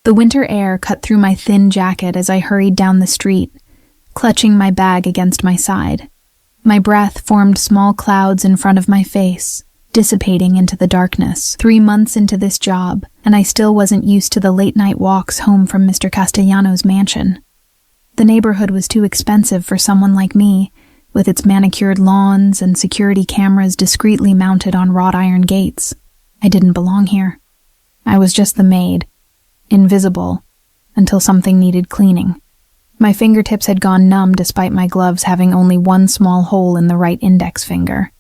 The winter air cut through my thin jacket as I hurried down the street, clutching my bag against my side. My breath formed small clouds in front of my face, dissipating into the darkness. 3 months into this job, and I still wasn't used to the late-night walks home from Mr. Castellano's mansion. The neighborhood was too expensive for someone like me, with its manicured lawns and security cameras discreetly mounted on wrought iron gates. I didn't belong here. I was just the maid, invisible, until something needed cleaning. My fingertips had gone numb despite my gloves having only one small hole in the right index finger.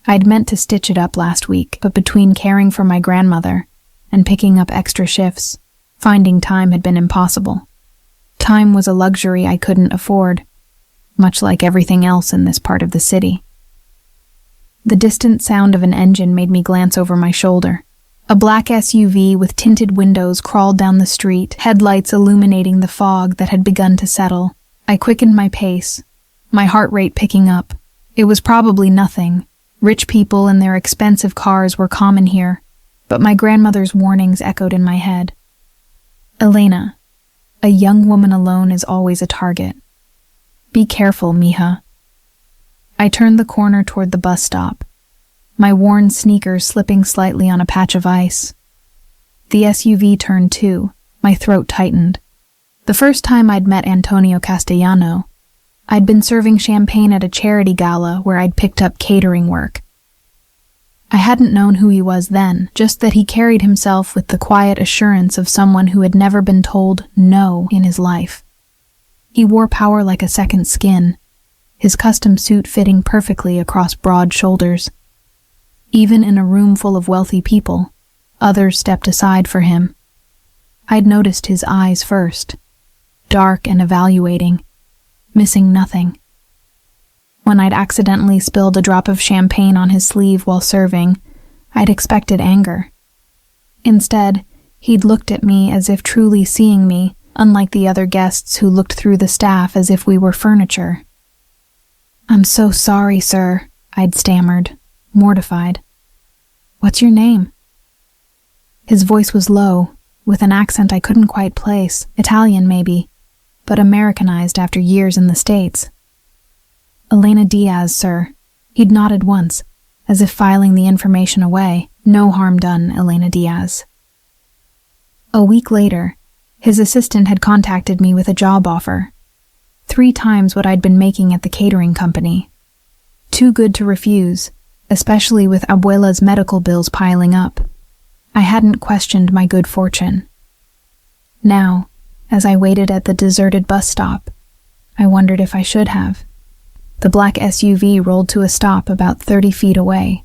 I'd meant to stitch it up last week, but between caring for my grandmother and picking up extra shifts, finding time had been impossible. Time was a luxury I couldn't afford, much like everything else in this part of the city. The distant sound of an engine made me glance over my shoulder. A black SUV with tinted windows crawled down the street, headlights illuminating the fog that had begun to settle. I quickened my pace, my heart rate picking up. It was probably nothing. Rich people and their expensive cars were common here, but my grandmother's warnings echoed in my head. Elena, a young woman alone is always a target. Be careful, mija. I turned the corner toward the bus stop, my worn sneakers slipping slightly on a patch of ice. The SUV turned too, my throat tightened. The first time I'd met Antonio Castellano, I'd been serving champagne at a charity gala where I'd picked up catering work. I hadn't known who he was then, just that he carried himself with the quiet assurance of someone who had never been told no in his life. He wore power like a second skin, his custom suit fitting perfectly across broad shoulders. Even in a room full of wealthy people, others stepped aside for him. I'd noticed his eyes first, dark and evaluating, missing nothing. When I'd accidentally spilled a drop of champagne on his sleeve while serving, I'd expected anger. Instead, he'd looked at me as if truly seeing me, unlike the other guests who looked through the staff as if we were furniture. "I'm so sorry, sir," I'd stammered, mortified. "What's your name?" His voice was low, with an accent I couldn't quite place, Italian maybe, but Americanized after years in the States. "Elena Diaz, sir." He'd nodded once, as if filing the information away. "No harm done, Elena Diaz." A week later, his assistant had contacted me with a job offer. 3 times what I'd been making at the catering company. Too good to refuse, especially with Abuela's medical bills piling up. I hadn't questioned my good fortune. Now, as I waited at the deserted bus stop, I wondered if I should have. The black SUV rolled to a stop about 30 feet away.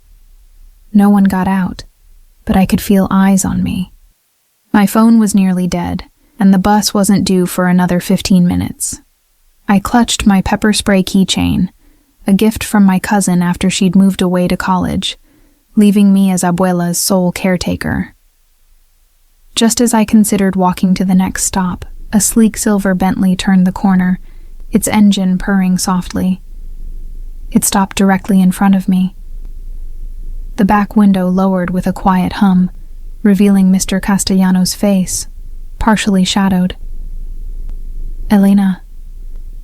No one got out, but I could feel eyes on me. My phone was nearly dead, and the bus wasn't due for another 15 minutes. I clutched my pepper spray keychain, a gift from my cousin after she'd moved away to college, leaving me as Abuela's sole caretaker. Just as I considered walking to the next stop, a sleek silver Bentley turned the corner, its engine purring softly. It stopped directly in front of me. The back window lowered with a quiet hum, revealing Mr. Castellano's face, partially shadowed. "Elena,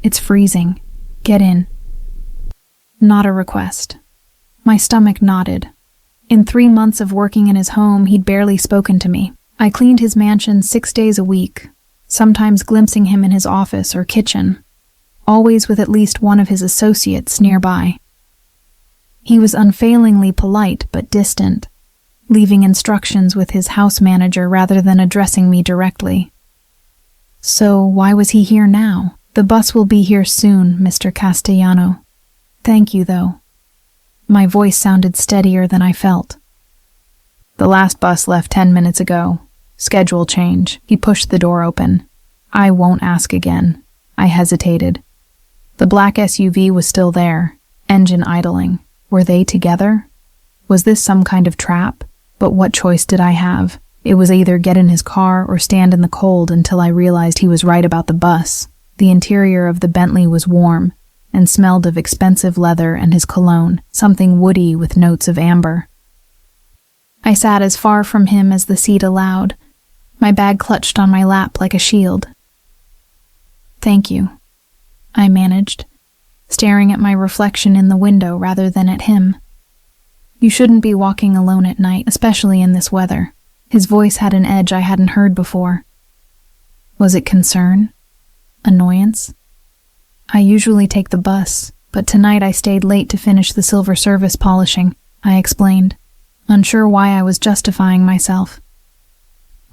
it's freezing. Get in." Not a request. My stomach nodded. In 3 months of working in his home, he'd barely spoken to me. I cleaned his mansion 6 days a week, sometimes glimpsing him in his office or kitchen, always with at least one of his associates nearby. He was unfailingly polite but distant, leaving instructions with his house manager rather than addressing me directly. So why was he here now? "The bus will be here soon, Mr. Castellano. Thank you, though." My voice sounded steadier than I felt. "The last bus left 10 minutes ago. Schedule change." He pushed the door open. "I won't ask again." I hesitated. The black SUV was still there, engine idling. Were they together? Was this some kind of trap? But what choice did I have? It was either get in his car or stand in the cold until I realized he was right about the bus. The interior of the Bentley was warm and smelled of expensive leather and his cologne, something woody with notes of amber. I sat as far from him as the seat allowed, my bag clutched on my lap like a shield. "Thank you," I managed, staring at my reflection in the window rather than at him. "You shouldn't be walking alone at night, especially in this weather." His voice had an edge I hadn't heard before. Was it concern? Annoyance? I usually take the bus, but tonight I stayed late to finish the silver service polishing, I explained, unsure why I was justifying myself.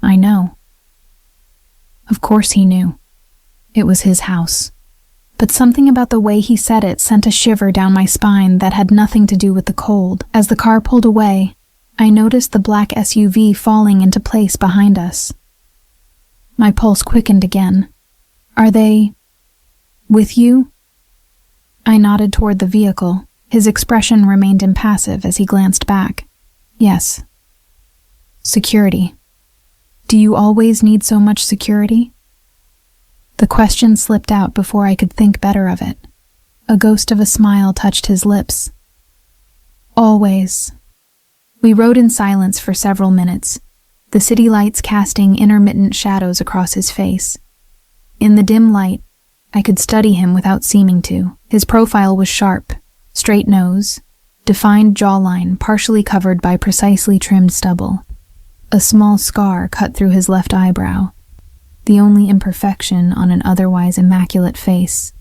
"I know." Of course he knew. It was his house. But something about the way he said it sent a shiver down my spine that had nothing to do with the cold. As the car pulled away, I noticed the black SUV falling into place behind us. My pulse quickened again. "Are they with you?" I nodded toward the vehicle. His expression remained impassive as he glanced back. "Yes." "Security. Do you always need so much security?" The question slipped out before I could think better of it. A ghost of a smile touched his lips. "Always." We rode in silence for several minutes, the city lights casting intermittent shadows across his face. In the dim light, I could study him without seeming to. His profile was sharp, straight nose, defined jawline partially covered by precisely trimmed stubble. A small scar cut through his left eyebrow, the only imperfection on an otherwise immaculate face.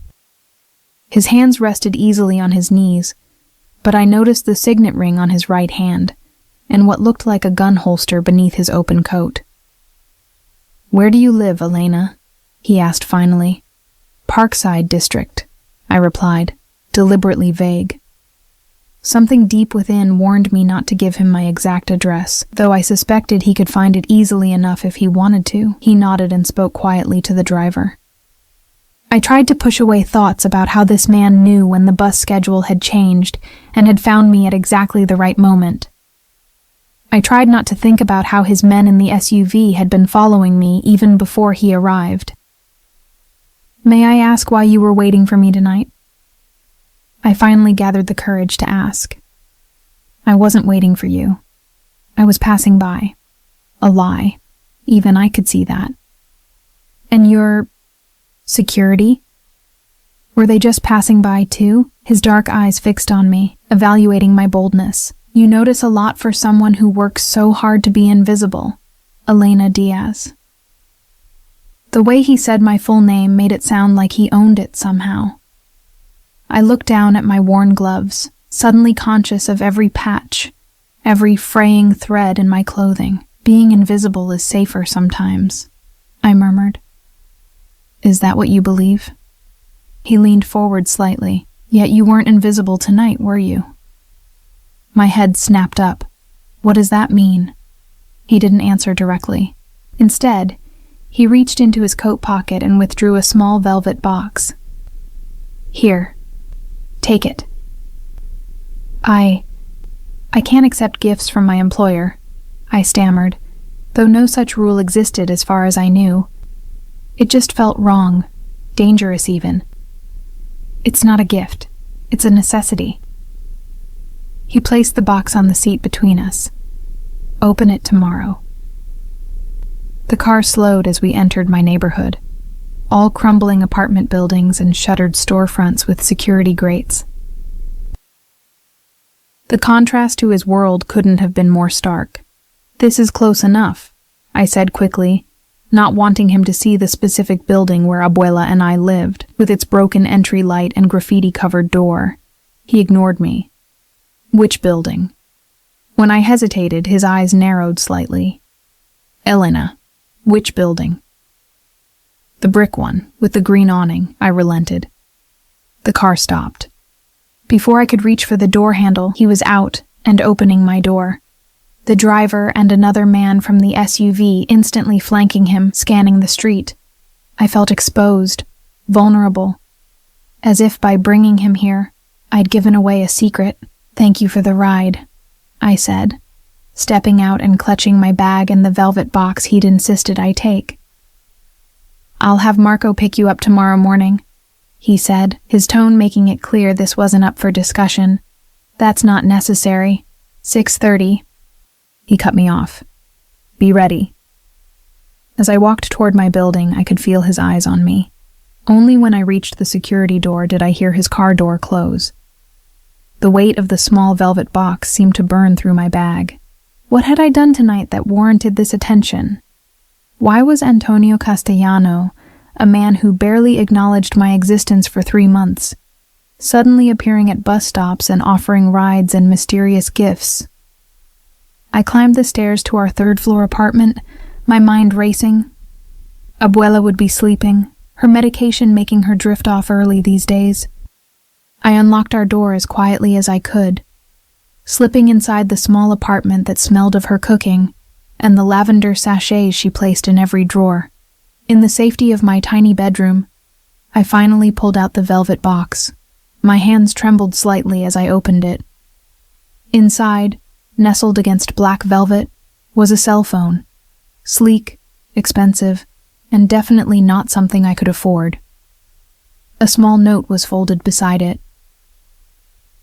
His hands rested easily on his knees, but I noticed the signet ring on his right hand, and what looked like a gun holster beneath his open coat. "Where do you live, Elena?" he asked finally. "Parkside District," I replied, deliberately vague. Something deep within warned me not to give him my exact address, though I suspected he could find it easily enough if he wanted to. He nodded and spoke quietly to the driver. I tried to push away thoughts about how this man knew when the bus schedule had changed and had found me at exactly the right moment. I tried not to think about how his men in the SUV had been following me even before he arrived. "May I ask why you were waiting for me tonight?" I finally gathered the courage to ask. "I wasn't waiting for you. I was passing by." A lie. Even I could see that. "And your security? Were they just passing by too?" His dark eyes fixed on me, evaluating my boldness. "You notice a lot for someone who works so hard to be invisible." Elena Diaz. The way he said my full name made it sound like he owned it somehow. I looked down at my worn gloves, suddenly conscious of every patch, every fraying thread in my clothing. "Being invisible is safer sometimes," I murmured. "Is that what you believe?" He leaned forward slightly. "Yet you weren't invisible tonight, were you?" My head snapped up. "What does that mean?" He didn't answer directly. Instead, he reached into his coat pocket and withdrew a small velvet box. "Here. Take it." I can't accept gifts from my employer," I stammered, though no such rule existed as far as I knew. It just felt wrong, dangerous even. "It's not a gift. It's a necessity." He placed the box on the seat between us. "Open it tomorrow." The car slowed as we entered my neighborhood. All crumbling apartment buildings and shuttered storefronts with security grates. The contrast to his world couldn't have been more stark. "This is close enough," I said quickly, not wanting him to see the specific building where Abuela and I lived, with its broken entry light and graffiti-covered door. He ignored me. "Which building?" When I hesitated, his eyes narrowed slightly. "Elena, which building?" "The brick one, with the green awning," I relented. The car stopped. Before I could reach for the door handle, he was out and opening my door. The driver and another man from the SUV instantly flanking him, scanning the street. I felt exposed, vulnerable, as if by bringing him here, I'd given away a secret. "Thank you for the ride," I said, stepping out and clutching my bag and the velvet box he'd insisted I take. "I'll have Marco pick you up tomorrow morning," he said, his tone making it clear this wasn't up for discussion. "That's not necessary. 6:30. He cut me off. "Be ready." As I walked toward my building, I could feel his eyes on me. Only when I reached the security door did I hear his car door close. The weight of the small velvet box seemed to burn through my bag. What had I done tonight that warranted this attention? Why was Antonio Castellano, a man who barely acknowledged my existence for 3 months, suddenly appearing at bus stops and offering rides and mysterious gifts? I climbed the stairs to our 3rd-floor apartment, my mind racing. Abuela would be sleeping, her medication making her drift off early these days. I unlocked our door as quietly as I could, slipping inside the small apartment that smelled of her cooking and the lavender sachets she placed in every drawer. In the safety of my tiny bedroom, I finally pulled out the velvet box. My hands trembled slightly as I opened it. Inside, nestled against black velvet, was a cell phone. Sleek, expensive, and definitely not something I could afford. A small note was folded beside it.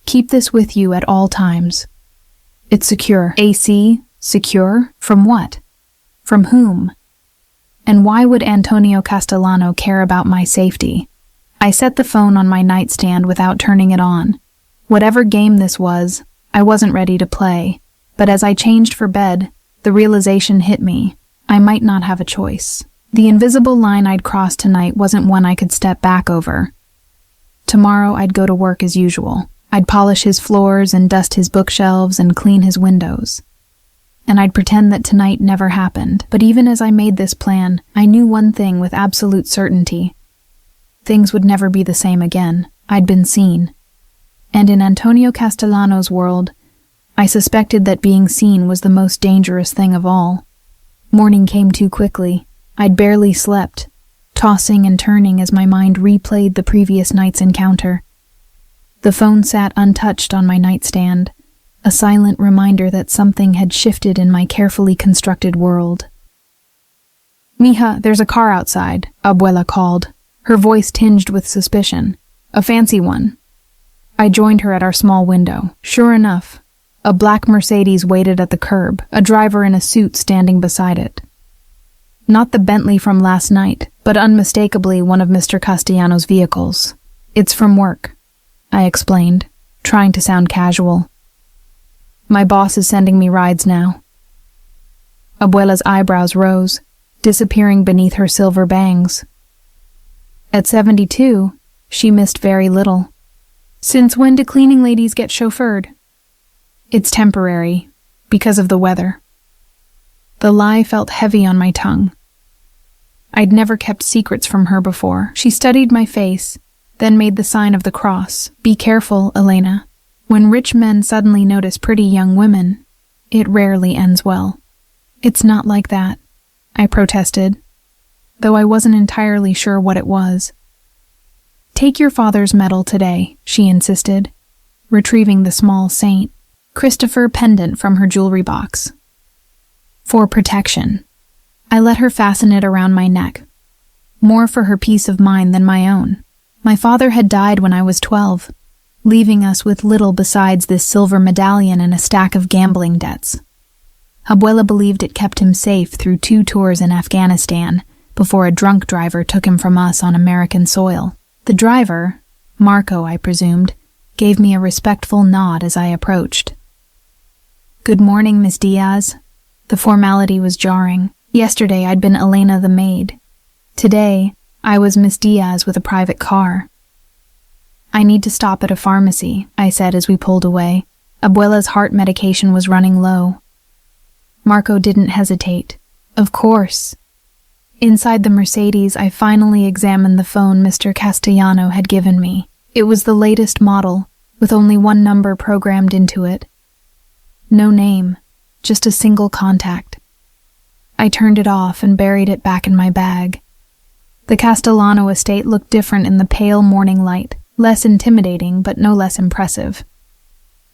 Keep this with you at all times. It's secure. AC? Secure? From what? From whom? And why would Antonio Castellano care about my safety? I set the phone on my nightstand without turning it on. Whatever game this was, I wasn't ready to play. But as I changed for bed, the realization hit me. I might not have a choice. The invisible line I'd crossed tonight wasn't one I could step back over. Tomorrow I'd go to work as usual. I'd polish his floors and dust his bookshelves and clean his windows. And I'd pretend that tonight never happened. But even as I made this plan, I knew one thing with absolute certainty. Things would never be the same again. I'd been seen. And in Antonio Castellano's world, I suspected that being seen was the most dangerous thing of all. Morning came too quickly. I'd barely slept, tossing and turning as my mind replayed the previous night's encounter. The phone sat untouched on my nightstand, a silent reminder that something had shifted in my carefully constructed world. "Mija, there's a car outside," Abuela called, her voice tinged with suspicion. "A fancy one." I joined her at our small window. Sure enough, a black Mercedes waited at the curb, a driver in a suit standing beside it. Not the Bentley from last night, but unmistakably one of Mr. Castellano's vehicles. "It's from work," I explained, trying to sound casual. "My boss is sending me rides now." Abuela's eyebrows rose, disappearing beneath her silver bangs. At 72, she missed very little. "Since when do cleaning ladies get chauffeured?" "It's temporary, because of the weather." The lie felt heavy on my tongue. I'd never kept secrets from her before. She studied my face, then made the sign of the cross. "Be careful, Elena. When rich men suddenly notice pretty young women, it rarely ends well." "It's not like that," I protested, though I wasn't entirely sure what it was. "Take your father's medal today," she insisted, retrieving the small St. Christopher pendant from her jewelry box. "For protection." I let her fasten it around my neck, more for her peace of mind than my own. My father had died when I was 12, leaving us with little besides this silver medallion and a stack of gambling debts. Abuela believed it kept him safe through 2 tours in Afghanistan before a drunk driver took him from us on American soil. The driver, Marco I presumed, gave me a respectful nod as I approached. "Good morning, Miss Diaz." The formality was jarring. Yesterday I'd been Elena the maid. Today, I was Miss Diaz with a private car. "I need to stop at a pharmacy," I said as we pulled away. Abuela's heart medication was running low. Marco didn't hesitate. "Of course." Inside the Mercedes, I finally examined the phone Mr. Castellano had given me. It was the latest model, with only 1 number programmed into it. No name, just a single contact. I turned it off and buried it back in my bag. The Castellano estate looked different in the pale morning light, less intimidating but no less impressive.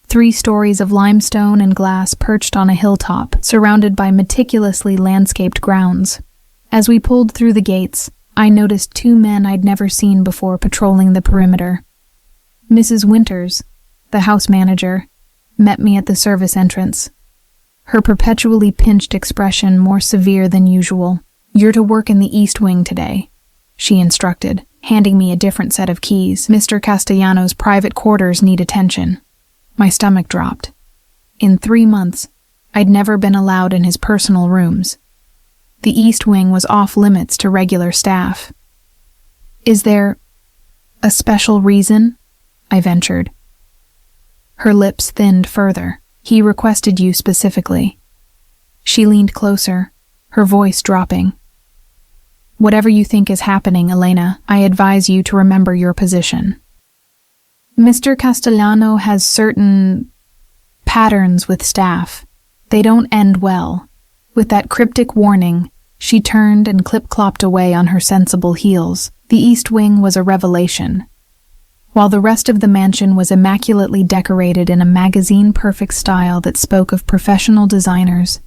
3 stories of limestone and glass perched on a hilltop, surrounded by meticulously landscaped grounds. As we pulled through the gates, I noticed 2 men I'd never seen before patrolling the perimeter. Mrs. Winters, the house manager, met me at the service entrance, her perpetually pinched expression more severe than usual. "You're to work in the East Wing today," she instructed, handing me a different set of keys. "Mr. Castellano's private quarters need attention." My stomach dropped. In 3 months, I'd never been allowed in his personal rooms. The East Wing was off-limits to regular staff. "Is there a special reason?" I ventured. Her lips thinned further. "He requested you specifically." She leaned closer, her voice dropping. "Whatever you think is happening, Elena, I advise you to remember your position. Mr. Castellano has certain patterns with staff. They don't end well." With that cryptic warning, she turned and clip-clopped away on her sensible heels. The East Wing was a revelation. While the rest of the mansion was immaculately decorated in a magazine-perfect style that spoke of professional designers,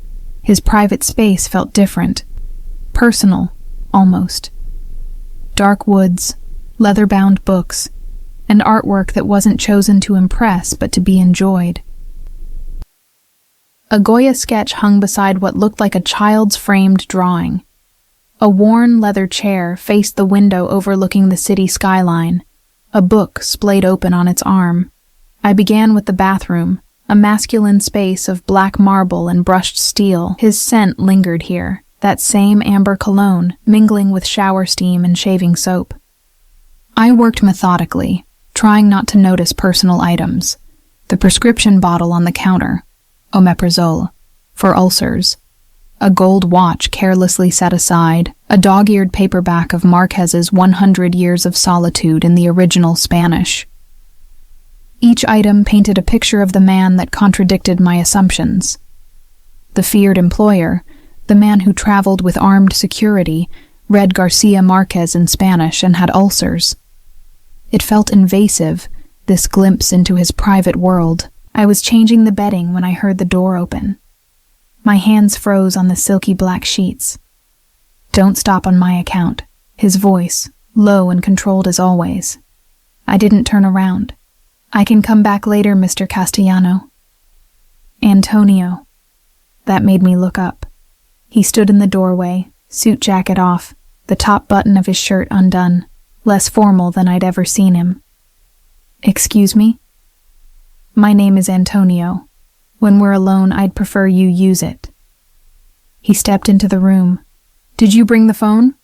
his private space felt different. Personal, almost. Dark woods, leather-bound books, and artwork that wasn't chosen to impress but to be enjoyed. A Goya sketch hung beside what looked like a child's framed drawing. A worn leather chair faced the window overlooking the city skyline, a book splayed open on its arm. I began with the bathroom, a masculine space of black marble and brushed steel. His scent lingered here, that same amber cologne, mingling with shower steam and shaving soap. I worked methodically, trying not to notice personal items. The prescription bottle on the counter, omeprazole, for ulcers. A gold watch carelessly set aside, a dog-eared paperback of Marquez's 100 Years of Solitude in the original Spanish. Each item painted a picture of the man that contradicted my assumptions. The feared employer, the man who traveled with armed security, read Garcia Marquez in Spanish and had ulcers. It felt invasive, this glimpse into his private world. I was changing the bedding when I heard the door open. My hands froze on the silky black sheets. "Don't stop on my account," his voice, low and controlled as always. I didn't turn around. "I can come back later, Mr. Castellano." "Antonio." That made me look up. He stood in the doorway, suit jacket off, the top button of his shirt undone, less formal than I'd ever seen him. "Excuse me?" "My name is Antonio. When we're alone, I'd prefer you use it." He stepped into the room. "Did you bring the phone?"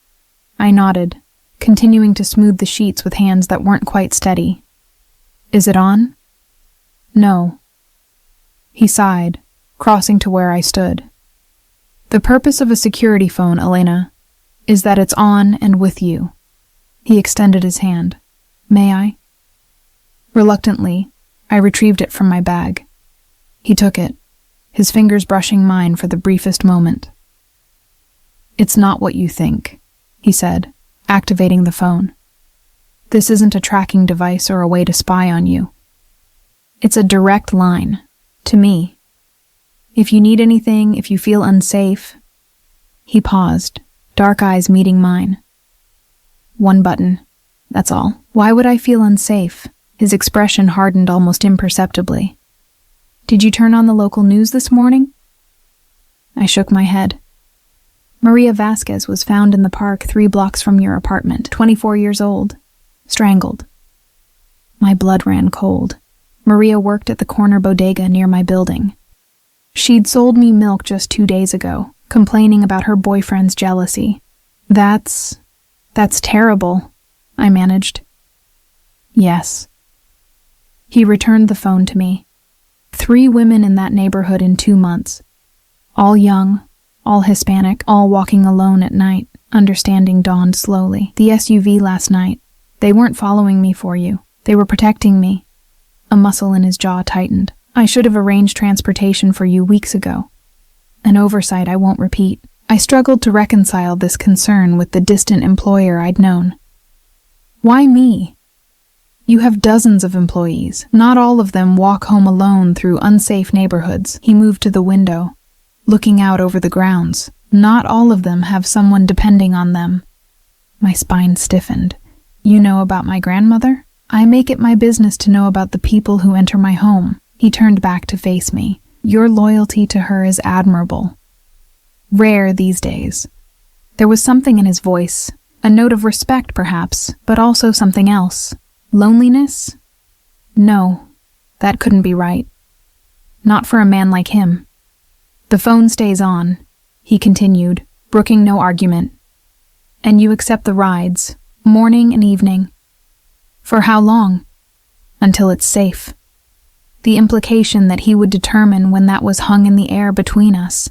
I nodded, continuing to smooth the sheets with hands that weren't quite steady. "Is it on?" "No." He sighed, crossing to where I stood. "The purpose of a security phone, Elena, is that it's on and with you." He extended his hand. "May I?" Reluctantly, I retrieved it from my bag. He took it, his fingers brushing mine for the briefest moment. "It's not what you think," he said, activating the phone. "This isn't a tracking device or a way to spy on you. It's a direct line, to me. If you need anything, if you feel unsafe..." He paused, dark eyes meeting mine. "One button, that's all." "Why would I feel unsafe?" His expression hardened almost imperceptibly. "Did you turn on the local news this morning?" I shook my head. "Maria Vasquez was found in the park 3 blocks from your apartment, 24 years old, strangled." My blood ran cold. Maria worked at the corner bodega near my building. She'd sold me milk just 2 days ago, complaining about her boyfriend's jealousy. That's terrible," I managed. "Yes." He returned the phone to me. 3 women in that neighborhood in 2 months. All young, all Hispanic, all walking alone at night. Understanding dawned slowly. "The SUV last night. They weren't following me for you. They were protecting me." A muscle in his jaw tightened. "I should have arranged transportation for you weeks ago. An oversight I won't repeat." I struggled to reconcile this concern with the distant employer I'd known. "Why me? You have dozens of employees. Not all of them walk home alone through unsafe neighborhoods." He moved to the window, looking out over the grounds. "Not all of them have someone depending on them." My spine stiffened. "You know about my grandmother? I make it my business to know about the people who enter my home." He turned back to face me. "Your loyalty to her is admirable. Rare these days. There was something in his voice, a note of respect perhaps, but also something else. Loneliness? No, that couldn't be right. Not for a man like him. The phone stays on, he continued, brooking no argument. And you accept the rides, morning and evening. For how long? Until it's safe. The implication that he would determine when that was hung in the air between us.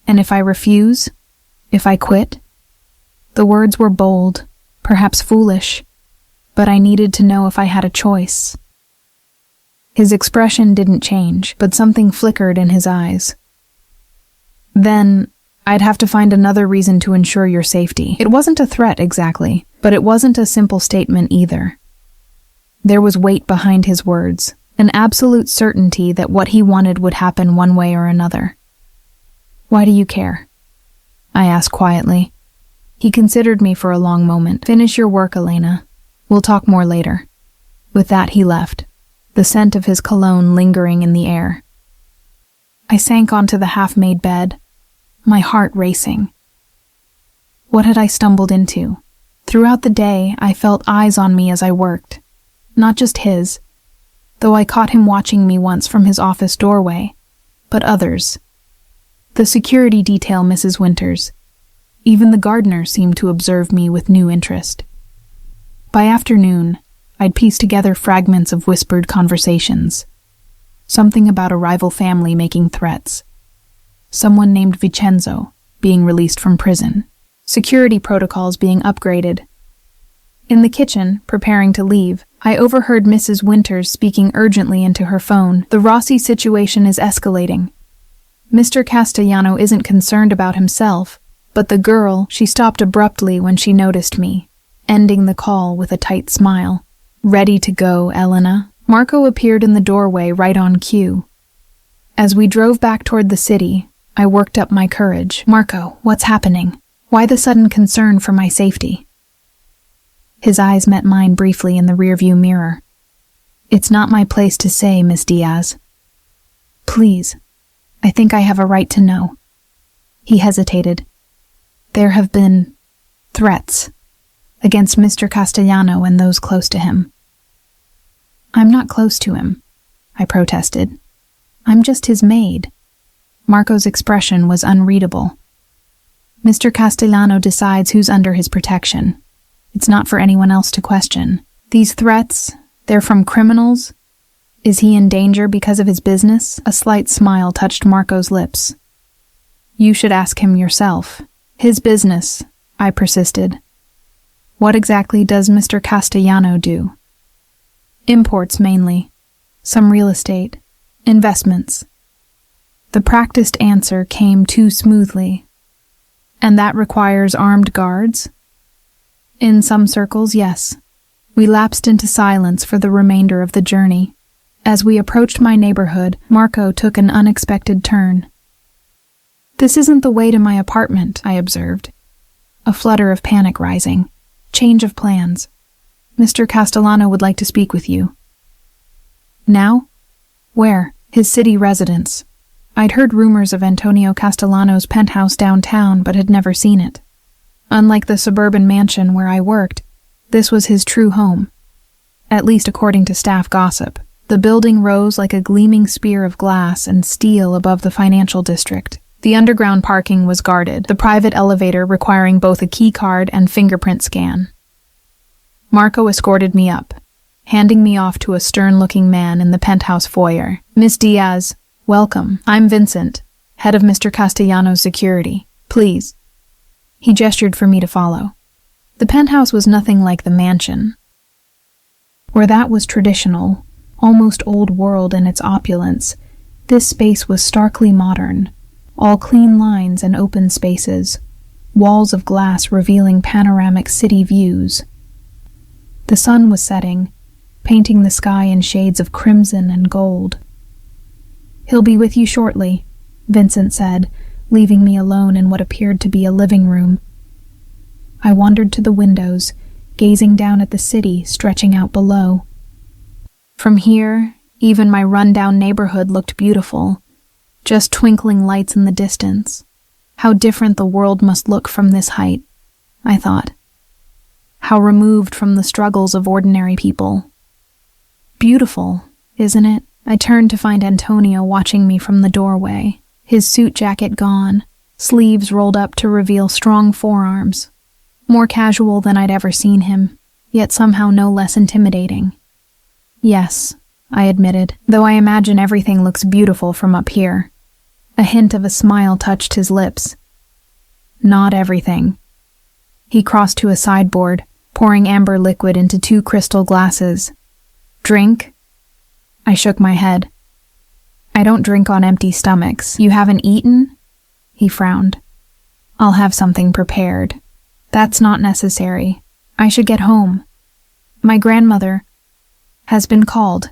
And if I refuse? If I quit? The words were bold, perhaps foolish, but I needed to know if I had a choice. His expression didn't change, but something flickered in his eyes. Then, I'd have to find another reason to ensure your safety. It wasn't a threat exactly, but it wasn't a simple statement either. There was weight behind his words, an absolute certainty that what he wanted would happen one way or another. Why do you care? I asked quietly. He considered me for a long moment. Finish your work, Elena. We'll talk more later. With that, he left, the scent of his cologne lingering in the air. I sank onto the half-made bed, my heart racing. What had I stumbled into? Throughout the day, I felt eyes on me as I worked. Not just his, though I caught him watching me once from his office doorway, but others. The security detail, Mrs. Winters. Even the gardener seemed to observe me with new interest. By afternoon, I'd pieced together fragments of whispered conversations. Something about a rival family making threats. Someone named Vincenzo being released from prison. Security protocols being upgraded. In the kitchen, preparing to leave, I overheard Mrs. Winters speaking urgently into her phone. The Rossi situation is escalating. Mr. Castellano isn't concerned about himself, but the girl. She stopped abruptly when she noticed me, ending the call with a tight smile. Ready to go, Elena? Marco appeared in the doorway right on cue. As we drove back toward the city, I worked up my courage. Marco, what's happening? Why the sudden concern for my safety? His eyes met mine briefly in the rearview mirror. It's not my place to say, Miss Diaz. Please, I think I have a right to know. He hesitated. There have been threats against Mr. Castellano and those close to him. I'm not close to him, I protested. I'm just his maid. Marco's expression was unreadable. Mr. Castellano decides who's under his protection. It's not for anyone else to question. These threats, they're from criminals? Is he in danger because of his business? A slight smile touched Marco's lips. You should ask him yourself. His business, I persisted. What exactly does Mr. Castellano do? Imports mainly. Some real estate. Investments. The practiced answer came too smoothly. And that requires armed guards? In some circles, yes. We lapsed into silence for the remainder of the journey. As we approached my neighborhood, Marco took an unexpected turn. This isn't the way to my apartment, I observed. A flutter of panic rising. Change of plans. Mr. Castellano would like to speak with you. Now? Where? His city residence. I'd heard rumors of Antonio Castellano's penthouse downtown, but had never seen it. Unlike the suburban mansion where I worked, this was his true home. At least according to staff gossip. The building rose like a gleaming spear of glass and steel above the financial district. The underground parking was guarded, the private elevator requiring both a key card and fingerprint scan. Marco escorted me up, handing me off to a stern-looking man in the penthouse foyer. Miss Diaz, welcome. I'm Vincent, head of Mr. Castellano's security. Please. He gestured for me to follow. The penthouse was nothing like the mansion. Where that was traditional, almost old world in its opulence, this space was starkly modern. All clean lines and open spaces, walls of glass revealing panoramic city views. The sun was setting, painting the sky in shades of crimson and gold. He'll be with you shortly, Vincent said, leaving me alone in what appeared to be a living room. I wandered to the windows, gazing down at the city stretching out below. From here, even my run-down neighborhood looked beautiful, just twinkling lights in the distance. How different the world must look from this height, I thought. How removed from the struggles of ordinary people. Beautiful, isn't it? I turned to find Antonio watching me from the doorway, his suit jacket gone, sleeves rolled up to reveal strong forearms. More casual than I'd ever seen him, yet somehow no less intimidating. Yes, I admitted, though I imagine everything looks beautiful from up here. A hint of a smile touched his lips. Not everything. He crossed to a sideboard, pouring amber liquid into 2 crystal glasses. Drink? I shook my head. I don't drink on empty stomachs. You haven't eaten? He frowned. I'll have something prepared. That's not necessary. I should get home. My grandmother has been called.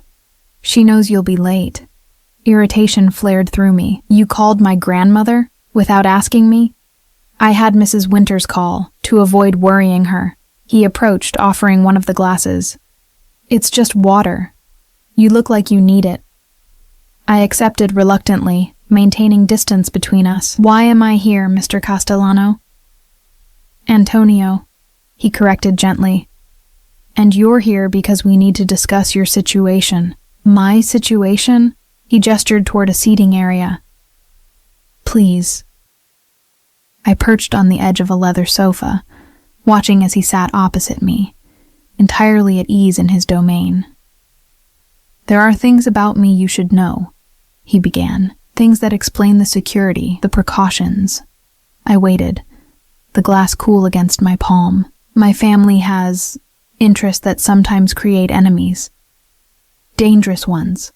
She knows you'll be late. Irritation flared through me. You called my grandmother without asking me? I had Mrs. Winters call to avoid worrying her. He approached, offering one of the glasses. It's just water. You look like you need it. I accepted reluctantly, maintaining distance between us. Why am I here, Mr. Castellano? Antonio, he corrected gently. And you're here because we need to discuss your situation. My situation? He gestured toward a seating area. Please. I perched on the edge of a leather sofa, watching as he sat opposite me, entirely at ease in his domain. There are things about me you should know, he began, things that explain the security, the precautions. I waited, the glass cool against my palm. My family has interests that sometimes create enemies. Dangerous ones.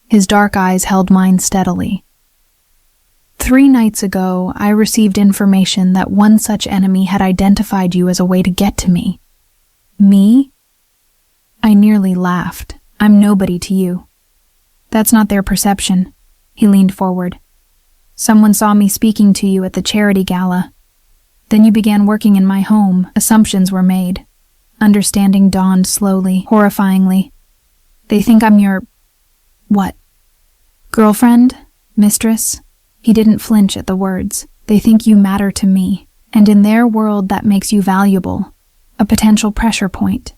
His dark eyes held mine steadily. 3 nights ago, I received information that one such enemy had identified you as a way to get to me. Me? I nearly laughed. I'm nobody to you. That's not their perception. He leaned forward. Someone saw me speaking to you at the charity gala. Then you began working in my home. Assumptions were made. Understanding dawned slowly, horrifyingly. They think I'm your... what? Girlfriend? Mistress? He didn't flinch at the words. They think you matter to me, and in their world that makes you valuable, a potential pressure point.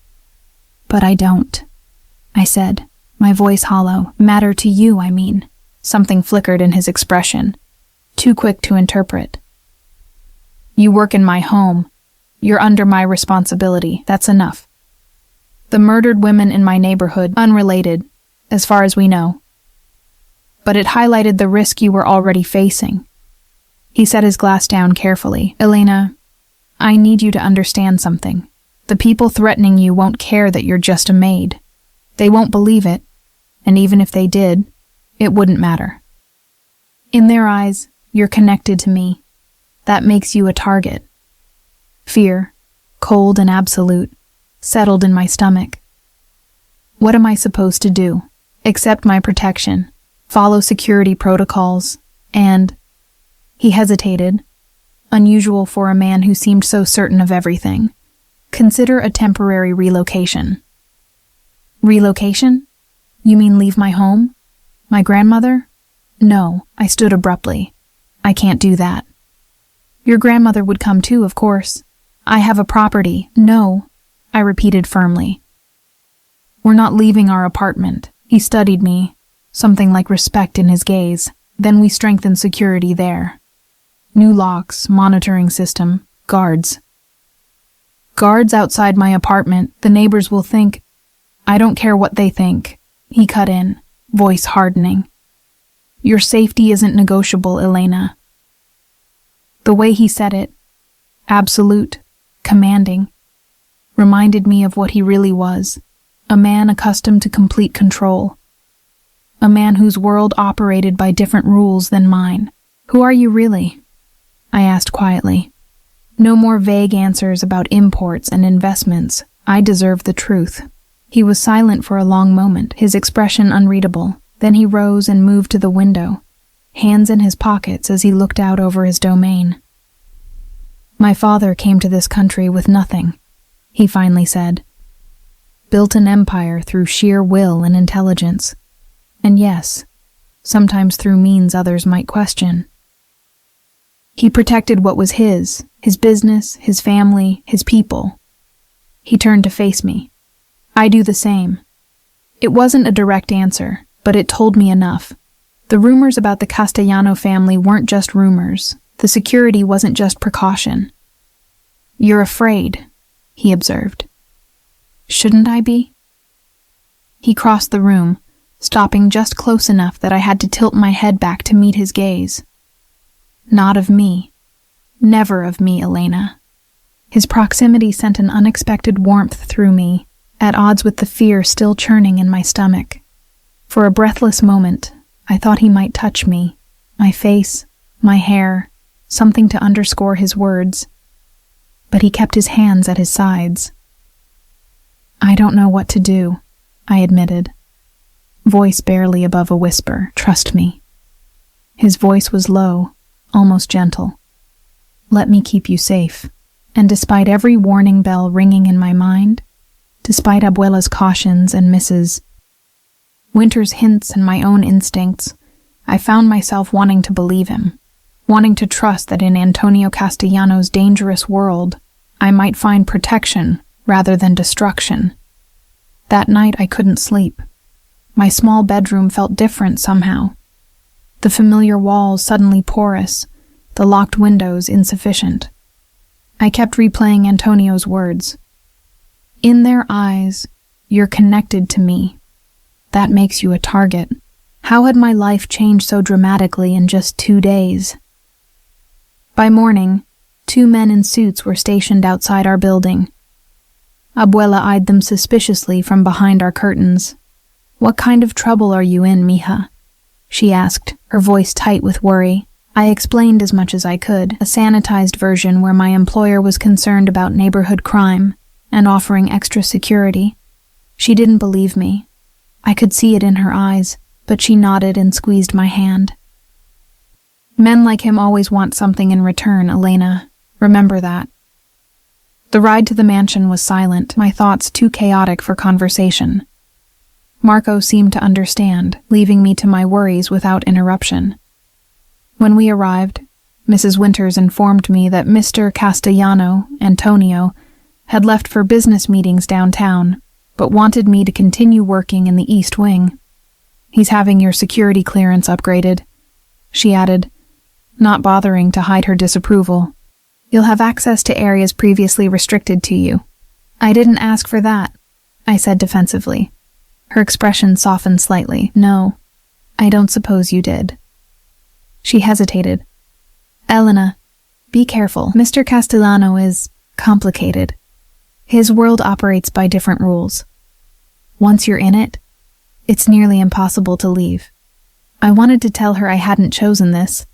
But I don't, I said, my voice hollow. Matter to you, I mean. Something flickered in his expression, too quick to interpret. You work in my home. You're under my responsibility. That's enough. The murdered women in my neighborhood, unrelated, as far as we know. But it highlighted the risk you were already facing. He set his glass down carefully. Elena, I need you to understand something. The people threatening you won't care that you're just a maid. They won't believe it, and even if they did, it wouldn't matter. In their eyes, you're connected to me. That makes you a target. Fear, cold and absolute, settled in my stomach. What am I supposed to do? Accept my protection, follow security protocols, and... He hesitated, unusual for a man who seemed so certain of everything. Consider a temporary relocation. Relocation? You mean leave my home? My grandmother? No, I stood abruptly. I can't do that. Your grandmother would come too, of course. I have a property. No, I repeated firmly. We're not leaving our apartment. He studied me, something like respect in his gaze. Then we strengthened security there. New locks, monitoring system, guards. Guards outside my apartment. The neighbors will think. I don't care what they think. He cut in, voice hardening. Your safety isn't negotiable, Elena. The way he said it, absolute, commanding, reminded me of what he really was, a man accustomed to complete control, a man whose world operated by different rules than mine. Who are you really? I asked quietly. No more vague answers about imports and investments. I deserve the truth. He was silent for a long moment, his expression unreadable. Then he rose and moved to the window, hands in his pockets as he looked out over his domain. My father came to this country with nothing, he finally said. Built an empire through sheer will and intelligence. And yes, sometimes through means others might question. He protected what was his business, his family, his people. He turned to face me. I do the same. It wasn't a direct answer, but it told me enough. The rumors about the Castellano family weren't just rumors. The security wasn't just precaution. You're afraid, he observed. Shouldn't I be? He crossed the room, stopping just close enough that I had to tilt my head back to meet his gaze. Not of me. Never of me, Elena. His proximity sent an unexpected warmth through me, at odds with the fear still churning in my stomach. For a breathless moment, I thought he might touch me, my face, my hair, something to underscore his words. But he kept his hands at his sides. I don't know what to do, I admitted. Voice barely above a whisper, trust me. His voice was low, almost gentle. Let me keep you safe. And despite every warning bell ringing in my mind, despite Abuela's cautions and Mrs. Winter's hints and my own instincts, I found myself wanting to believe him, wanting to trust that in Antonio Castellano's dangerous world, I might find protection rather than destruction. That night I couldn't sleep. My small bedroom felt different somehow. The familiar walls suddenly porous, the locked windows insufficient. I kept replaying Antonio's words. In their eyes, you're connected to me. That makes you a target. How had my life changed so dramatically in just 2 days? By morning, 2 men in suits were stationed outside our building. Abuela eyed them suspiciously from behind our curtains. What kind of trouble are you in, mija? She asked, her voice tight with worry. I explained as much as I could, a sanitized version where my employer was concerned about neighborhood crime and offering extra security. She didn't believe me. I could see it in her eyes, but she nodded and squeezed my hand. Men like him always want something in return, Elena. Remember that. The ride to the mansion was silent, my thoughts too chaotic for conversation. Marco seemed to understand, leaving me to my worries without interruption. When we arrived, Mrs. Winters informed me that Mr. Castellano, Antonio, had left for business meetings downtown, but wanted me to continue working in the East Wing. He's having your security clearance upgraded, she added, not bothering to hide her disapproval. You'll have access to areas previously restricted to you. I didn't ask for that, I said defensively. Her expression softened slightly. No, I don't suppose you did. She hesitated. Elena, be careful. Mr. Castellano is complicated. His world operates by different rules. Once you're in it, it's nearly impossible to leave. I wanted to tell her I hadn't chosen this,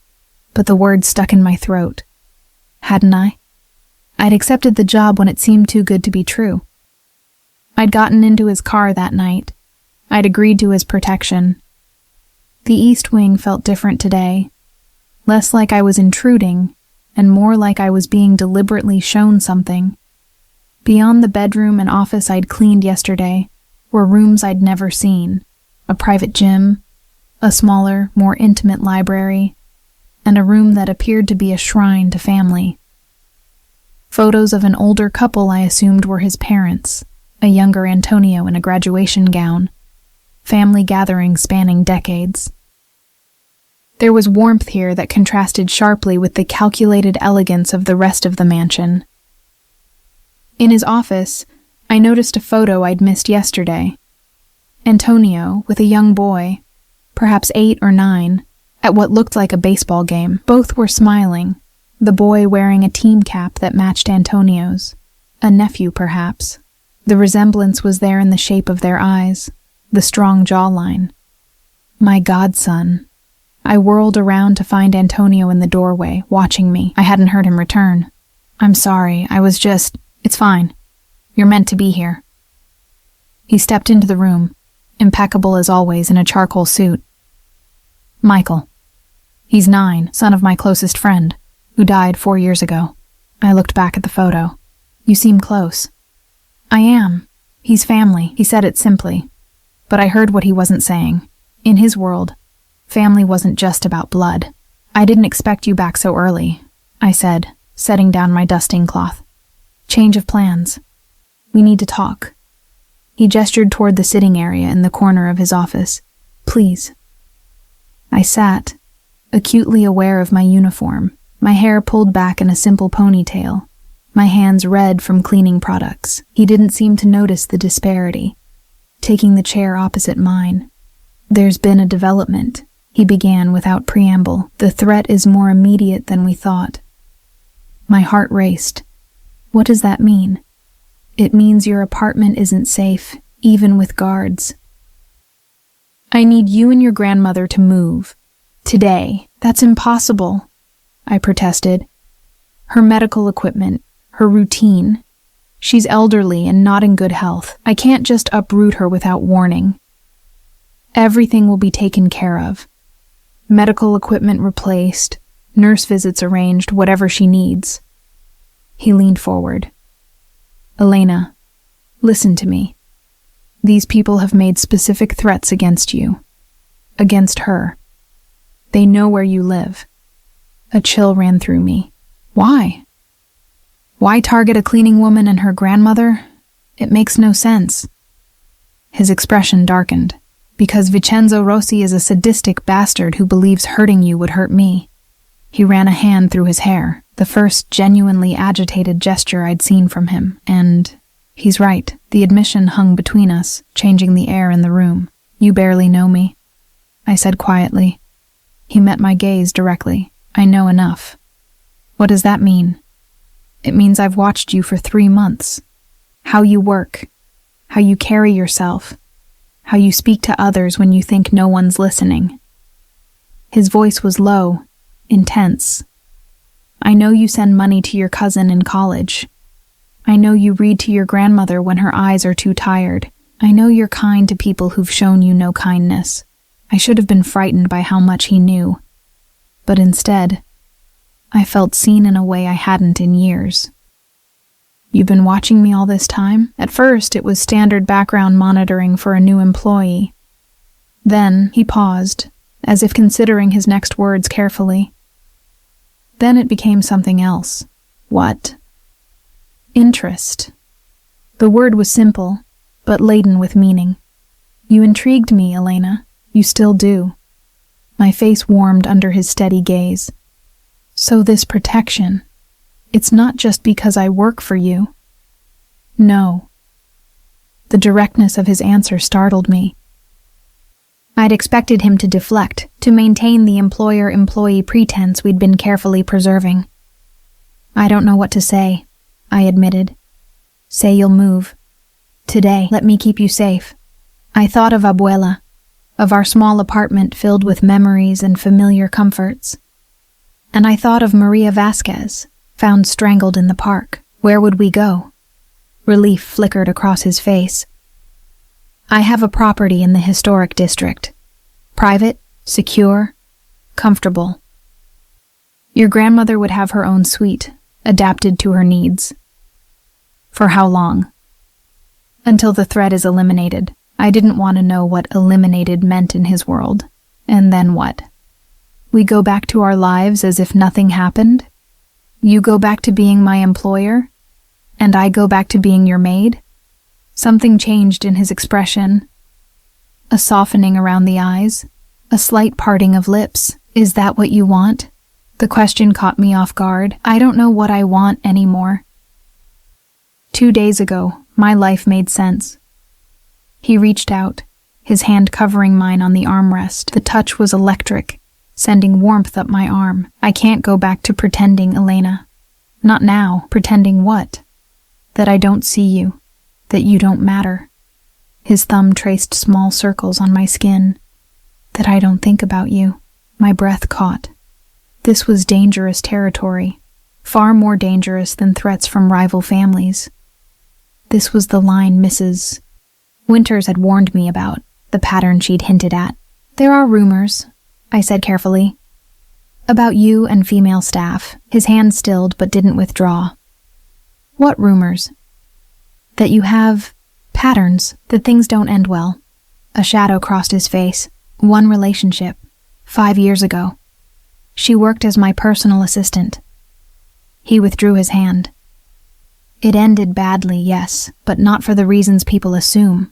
but the words stuck in my throat. Hadn't I? I'd accepted the job when it seemed too good to be true. I'd gotten into his car that night. I'd agreed to his protection. The East Wing felt different today. Less like I was intruding, and more like I was being deliberately shown something. Beyond the bedroom and office I'd cleaned yesterday were rooms I'd never seen, a private gym, a smaller, more intimate library, and a room that appeared to be a shrine to family. Photos of an older couple I assumed were his parents, a younger Antonio in a graduation gown, family gatherings spanning decades. There was warmth here that contrasted sharply with the calculated elegance of the rest of the mansion. In his office, I noticed a photo I'd missed yesterday. Antonio, with a young boy, perhaps 8 or 9, at what looked like a baseball game. Both were smiling, the boy wearing a team cap that matched Antonio's. A nephew, perhaps. The resemblance was there in the shape of their eyes, the strong jawline. My godson. I whirled around to find Antonio in the doorway, watching me. I hadn't heard him return. I'm sorry, It's fine. You're meant to be here. He stepped into the room, impeccable as always in a charcoal suit. Michael. He's 9, son of my closest friend, who died 4 years ago. I looked back at the photo. You seem close. I am. He's family. He said it simply. But I heard what he wasn't saying. In his world, family wasn't just about blood. I didn't expect you back so early. I said, setting down my dusting cloth. Change of plans. We need to talk. He gestured toward the sitting area in the corner of his office. Please. I sat, acutely aware of my uniform, my hair pulled back in a simple ponytail, my hands red from cleaning products. He didn't seem to notice the disparity, taking the chair opposite mine. There's been a development, he began without preamble. The threat is more immediate than we thought. My heart raced. What does that mean? It means your apartment isn't safe, even with guards. I need you and your grandmother to move. Today. That's impossible, I protested. Her medical equipment, her routine. She's elderly and not in good health. I can't just uproot her without warning. Everything will be taken care of. Medical equipment replaced, nurse visits arranged, whatever she needs. He leaned forward. Elena, listen to me. These people have made specific threats against you. Against her. They know where you live. A chill ran through me. Why? Why target a cleaning woman and her grandmother? It makes no sense. His expression darkened. Because Vincenzo Rossi is a sadistic bastard who believes hurting you would hurt me. He ran a hand through his hair, the first genuinely agitated gesture I'd seen from him, and he's right. The admission hung between us, changing the air in the room. You barely know me, I said quietly. He met my gaze directly. I know enough. What does that mean? It means I've watched you for 3 months. How you work, how you carry yourself, how you speak to others when you think no one's listening. His voice was low, intense. I know you send money to your cousin in college. I know you read to your grandmother when her eyes are too tired. I know you're kind to people who've shown you no kindness. I should have been frightened by how much he knew. But instead, I felt seen in a way I hadn't in years. You've been watching me all this time? At first, it was standard background monitoring for a new employee. Then, he paused, as if considering his next words carefully. Then it became something else. What? Interest. The word was simple, but laden with meaning. You intrigued me, Elena. You still do. My face warmed under his steady gaze. So this protection, it's not just because I work for you. No. The directness of his answer startled me. I'd expected him to deflect, to maintain the employer-employee pretense we'd been carefully preserving. I don't know what to say, I admitted. Say you'll move. Today, let me keep you safe. I thought of Abuela, of our small apartment filled with memories and familiar comforts. And I thought of Maria Vasquez, found strangled in the park. Where would we go? Relief flickered across his face. I have a property in the historic district. Private, secure, comfortable. Your grandmother would have her own suite, adapted to her needs. For how long? Until the threat is eliminated. I didn't want to know what eliminated meant in his world. And then what? We go back to our lives as if nothing happened? You go back to being my employer? And I go back to being your maid? Something changed in his expression. A softening around the eyes, a slight parting of lips. Is that what you want? The question caught me off guard. I don't know what I want anymore. 2 days ago, my life made sense. He reached out, his hand covering mine on the armrest. The touch was electric, sending warmth up my arm. I can't go back to pretending, Elena. Not now. Pretending what? That I don't see you. That you don't matter. His thumb traced small circles on my skin. That I don't think about you. My breath caught. This was dangerous territory, far more dangerous than threats from rival families. This was the line Mrs. Winters had warned me about, the pattern she'd hinted at. There are rumors, I said carefully, about you and female staff. His hand stilled but didn't withdraw. What rumors? That you have patterns, that things don't end well. A shadow crossed his face. One relationship, 5 years ago. She worked as my personal assistant. He withdrew his hand. It ended badly, yes, but not for the reasons people assume.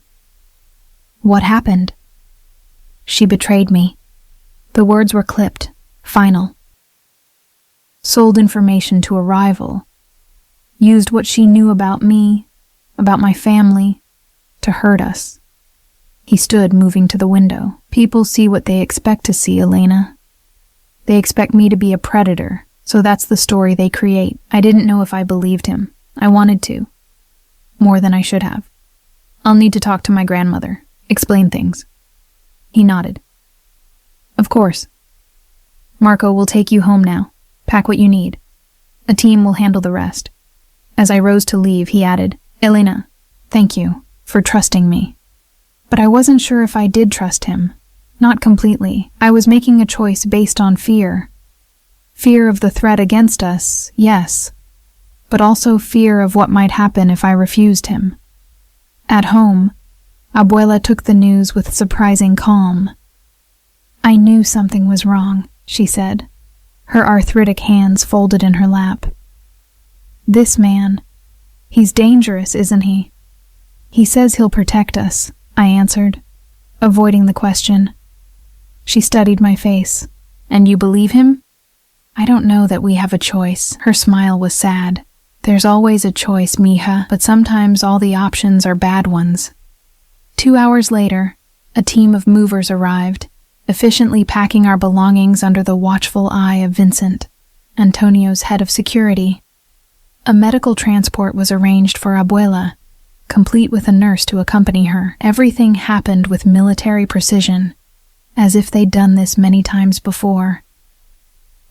What happened? She betrayed me. The words were clipped, final. Sold information to a rival. Used what she knew about me, about my family, to hurt us. He stood, moving to the window. People see what they expect to see, Elena. They expect me to be a predator, so that's the story they create. I didn't know if I believed him. I wanted to. More than I should have. I'll need to talk to my grandmother. Explain things. He nodded. Of course. Marco will take you home now. Pack what you need. A team will handle the rest. As I rose to leave, he added, Elena, thank you for trusting me. But I wasn't sure if I did trust him. Not completely. I was making a choice based on fear. Fear of the threat against us, yes, but also fear of what might happen if I refused him. At home, Abuela took the news with surprising calm. I knew something was wrong, she said, her arthritic hands folded in her lap. This man, he's dangerous, isn't he? He says he'll protect us, I answered, avoiding the question. She studied my face. And you believe him? I don't know that we have a choice. Her smile was sad. There's always a choice, mija, but sometimes all the options are bad ones. 2 hours later, a team of movers arrived, efficiently packing our belongings under the watchful eye of Vincent, Antonio's head of security. A medical transport was arranged for Abuela, complete with a nurse to accompany her. Everything happened with military precision, as if they'd done this many times before.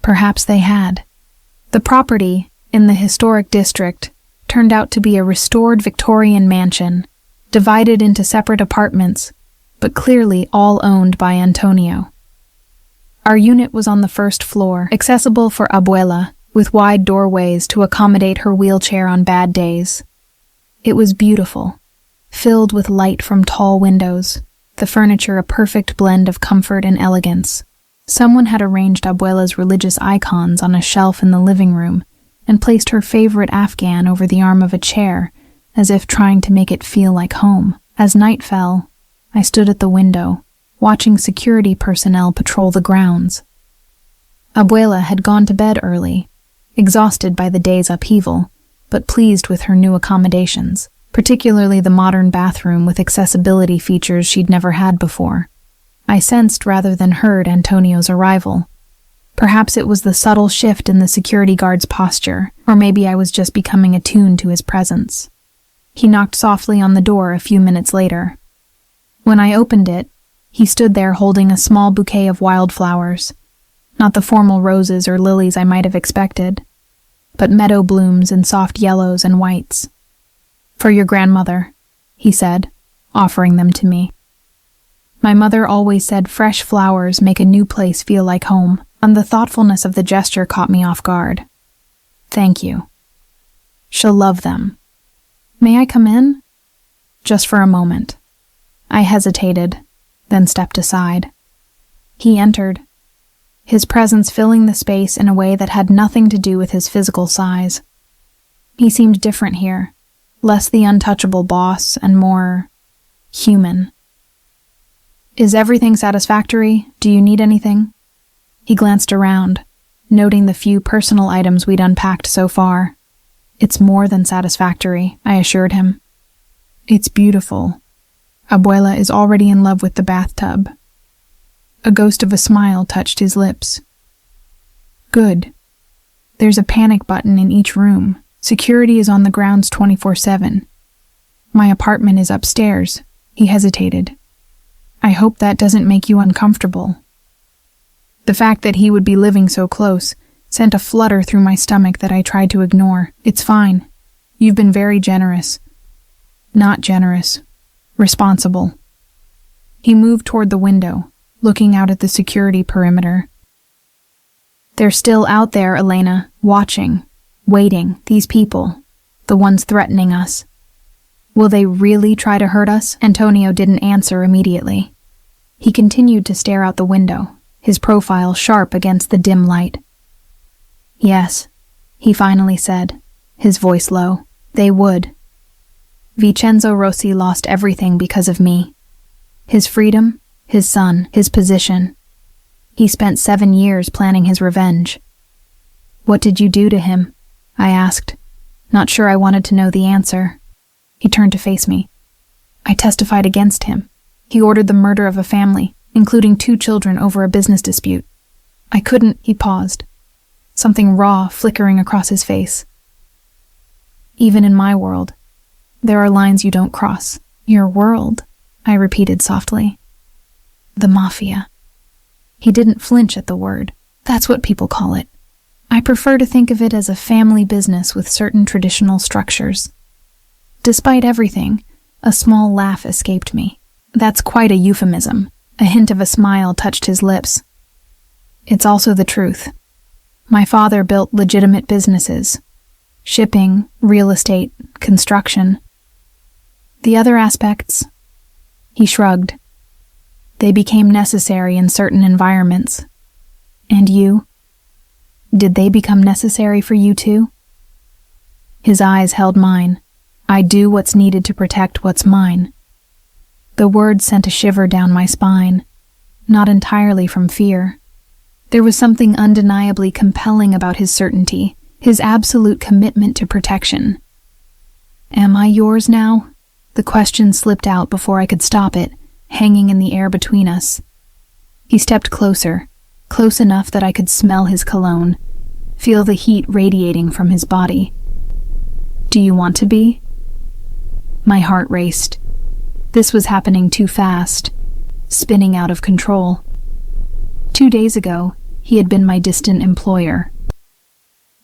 Perhaps they had. The property, in the historic district, turned out to be a restored Victorian mansion, divided into separate apartments, but clearly all owned by Antonio. Our unit was on the first floor, accessible for Abuela, with wide doorways to accommodate her wheelchair on bad days. It was beautiful, filled with light from tall windows, the furniture a perfect blend of comfort and elegance. Someone had arranged Abuela's religious icons on a shelf in the living room and placed her favorite Afghan over the arm of a chair, as if trying to make it feel like home. As night fell, I stood at the window, watching security personnel patrol the grounds. Abuela had gone to bed early, exhausted by the day's upheaval, but pleased with her new accommodations, particularly the modern bathroom with accessibility features she'd never had before. I sensed rather than heard Antonio's arrival. Perhaps it was the subtle shift in the security guard's posture, or maybe I was just becoming attuned to his presence. He knocked softly on the door a few minutes later. When I opened it, he stood there holding a small bouquet of wildflowers, not the formal roses or lilies I might have expected, but meadow blooms in soft yellows and whites. For your grandmother, he said, offering them to me. My mother always said fresh flowers make a new place feel like home, and the thoughtfulness of the gesture caught me off guard. Thank you. She'll love them. May I come in? Just for a moment. I hesitated, then stepped aside. He entered, his presence filling the space in a way that had nothing to do with his physical size. He seemed different here, less the untouchable boss and more human. Is everything satisfactory? Do you need anything? He glanced around, noting the few personal items we'd unpacked so far. It's more than satisfactory, I assured him. It's beautiful. Abuela is already in love with the bathtub. A ghost of a smile touched his lips. Good. There's a panic button in each room. Security is on the grounds 24/7. My apartment is upstairs. He hesitated. I hope that doesn't make you uncomfortable. The fact that he would be living so close sent a flutter through my stomach that I tried to ignore. It's fine. You've been very generous. Not generous. Responsible. He moved toward the window, looking out at the security perimeter. They're still out there, Elena, watching, waiting, these people, the ones threatening us. Will they really try to hurt us? Antonio didn't answer immediately. He continued to stare out the window, his profile sharp against the dim light. Yes, he finally said, his voice low. They would. Vincenzo Rossi lost everything because of me. His freedom, his son, his position. He spent 7 years planning his revenge. What did you do to him? I asked, not sure I wanted to know the answer. He turned to face me. I testified against him. He ordered the murder of a family, including 2 children over a business dispute. I couldn't, he paused, something raw flickering across his face. Even in my world, there are lines you don't cross. Your world, I repeated softly. The Mafia. He didn't flinch at the word. That's what people call it. I prefer to think of it as a family business with certain traditional structures. Despite everything, a small laugh escaped me. That's quite a euphemism. A hint of a smile touched his lips. It's also the truth. My father built legitimate businesses. Shipping, real estate, construction. The other aspects? He shrugged. They became necessary in certain environments. And you? Did they become necessary for you too? His eyes held mine. I do what's needed to protect what's mine. The words sent a shiver down my spine, not entirely from fear. There was something undeniably compelling about his certainty, his absolute commitment to protection. Am I yours now? The question slipped out before I could stop it, hanging in the air between us. He stepped closer, close enough that I could smell his cologne, feel the heat radiating from his body. Do you want to be? My heart raced. This was happening too fast, spinning out of control. 2 days ago, he had been my distant employer.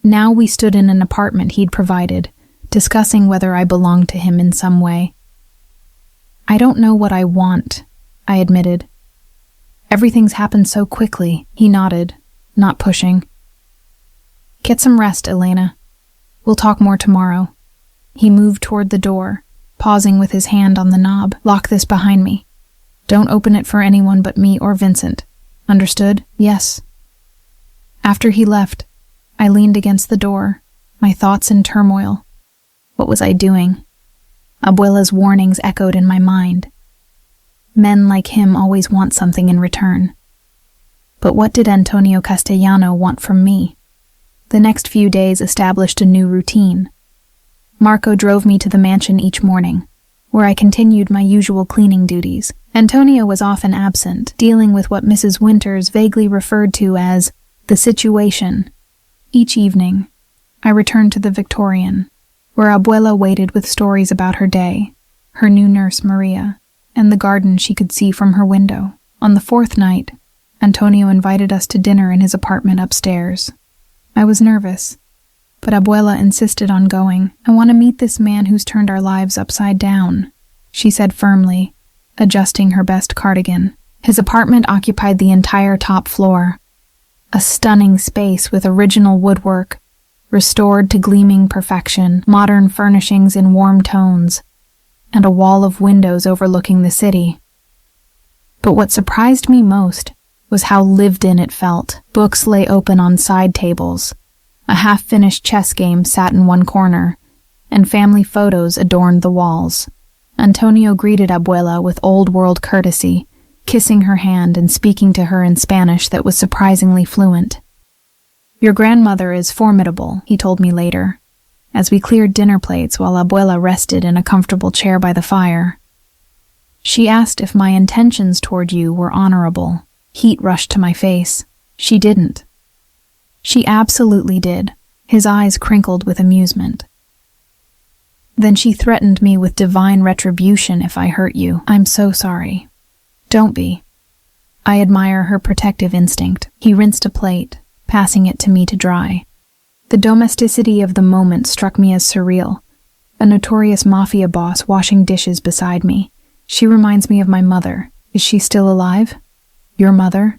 Now we stood in an apartment he'd provided, discussing whether I belonged to him in some way. I don't know what I want, I admitted. Everything's happened so quickly, he nodded, not pushing. Get some rest, Elena. We'll talk more tomorrow. He moved toward the door, pausing with his hand on the knob. Lock this behind me. Don't open it for anyone but me or Vincent. Understood? Yes. After he left, I leaned against the door, my thoughts in turmoil. What was I doing? Abuela's warnings echoed in my mind. Men like him always want something in return. But what did Antonio Castellano want from me? The next few days established a new routine. Marco drove me to the mansion each morning, where I continued my usual cleaning duties. Antonio was often absent, dealing with what Mrs. Winters vaguely referred to as the situation. Each evening, I returned to the Victorian, where Abuela waited with stories about her day, her new nurse Maria, and the garden she could see from her window. On the 4th night, Antonio invited us to dinner in his apartment upstairs. I was nervous, but Abuela insisted on going. I want to meet this man who's turned our lives upside down, she said firmly, adjusting her best cardigan. His apartment occupied the entire top floor, a stunning space with original woodwork, restored to gleaming perfection, modern furnishings in warm tones, and a wall of windows overlooking the city. But what surprised me most was how lived in it felt. Books lay open on side tables, a half-finished chess game sat in one corner, and family photos adorned the walls. Antonio greeted Abuela with old-world courtesy, kissing her hand and speaking to her in Spanish that was surprisingly fluent. Your grandmother is formidable, he told me later, as we cleared dinner plates while Abuela rested in a comfortable chair by the fire. She asked if my intentions toward you were honorable. Heat rushed to my face. She didn't. She absolutely did. His eyes crinkled with amusement. Then she threatened me with divine retribution if I hurt you. I'm so sorry. Don't be. I admire her protective instinct. He rinsed a plate, passing it to me to dry. The domesticity of the moment struck me as surreal. A notorious mafia boss washing dishes beside me. She reminds me of my mother. Is she still alive? Your mother?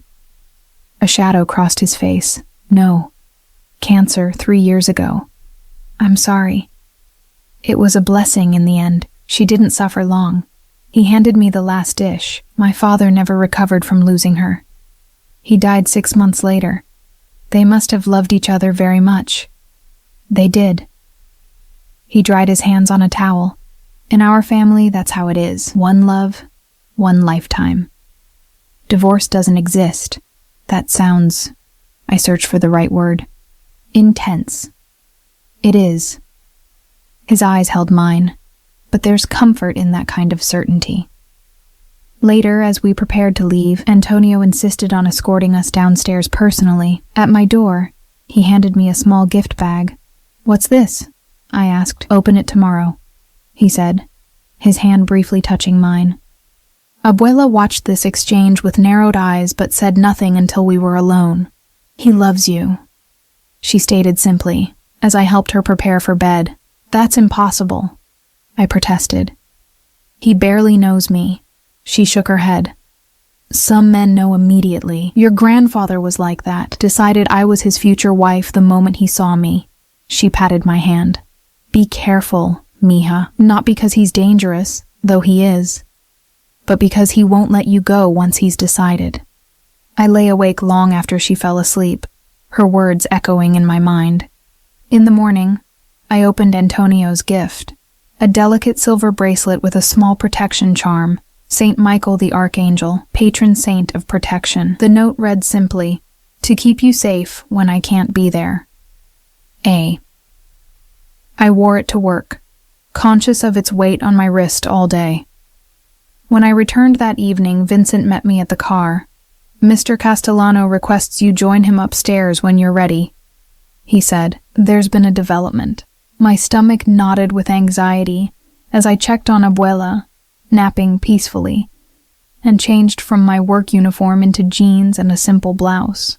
A shadow crossed his face. No. Cancer 3 years ago. I'm sorry. It was a blessing in the end. She didn't suffer long. He handed me the last dish. My father never recovered from losing her. He died 6 months later. They must have loved each other very much. They did. He dried his hands on a towel. In our family, that's how it is. One love, one lifetime. Divorce doesn't exist. That sounds, I searched for the right word, intense. It is. His eyes held mine, but there's comfort in that kind of certainty. Later, as we prepared to leave, Antonio insisted on escorting us downstairs personally. At my door, he handed me a small gift bag. "What's this?" I asked. "Open it tomorrow," he said, his hand briefly touching mine. Abuela watched this exchange with narrowed eyes but said nothing until we were alone. "He loves you," she stated simply, as I helped her prepare for bed. "That's impossible," I protested. "He barely knows me," she shook her head. "Some men know immediately. Your grandfather was like that, decided I was his future wife the moment he saw me." She patted my hand. "Be careful, mija, not because he's dangerous, though he is, but because he won't let you go once he's decided." I lay awake long after she fell asleep, her words echoing in my mind. In the morning, I opened Antonio's gift, a delicate silver bracelet with a small protection charm, Saint Michael the Archangel, patron saint of protection. The note read simply, "To keep you safe when I can't be there. A." I wore it to work, conscious of its weight on my wrist all day. When I returned that evening, Vincent met me at the car. "Mr. Castellano requests you join him upstairs when you're ready," he said. "There's been a development." My stomach knotted with anxiety as I checked on Abuela, napping peacefully, and changed from my work uniform into jeans and a simple blouse.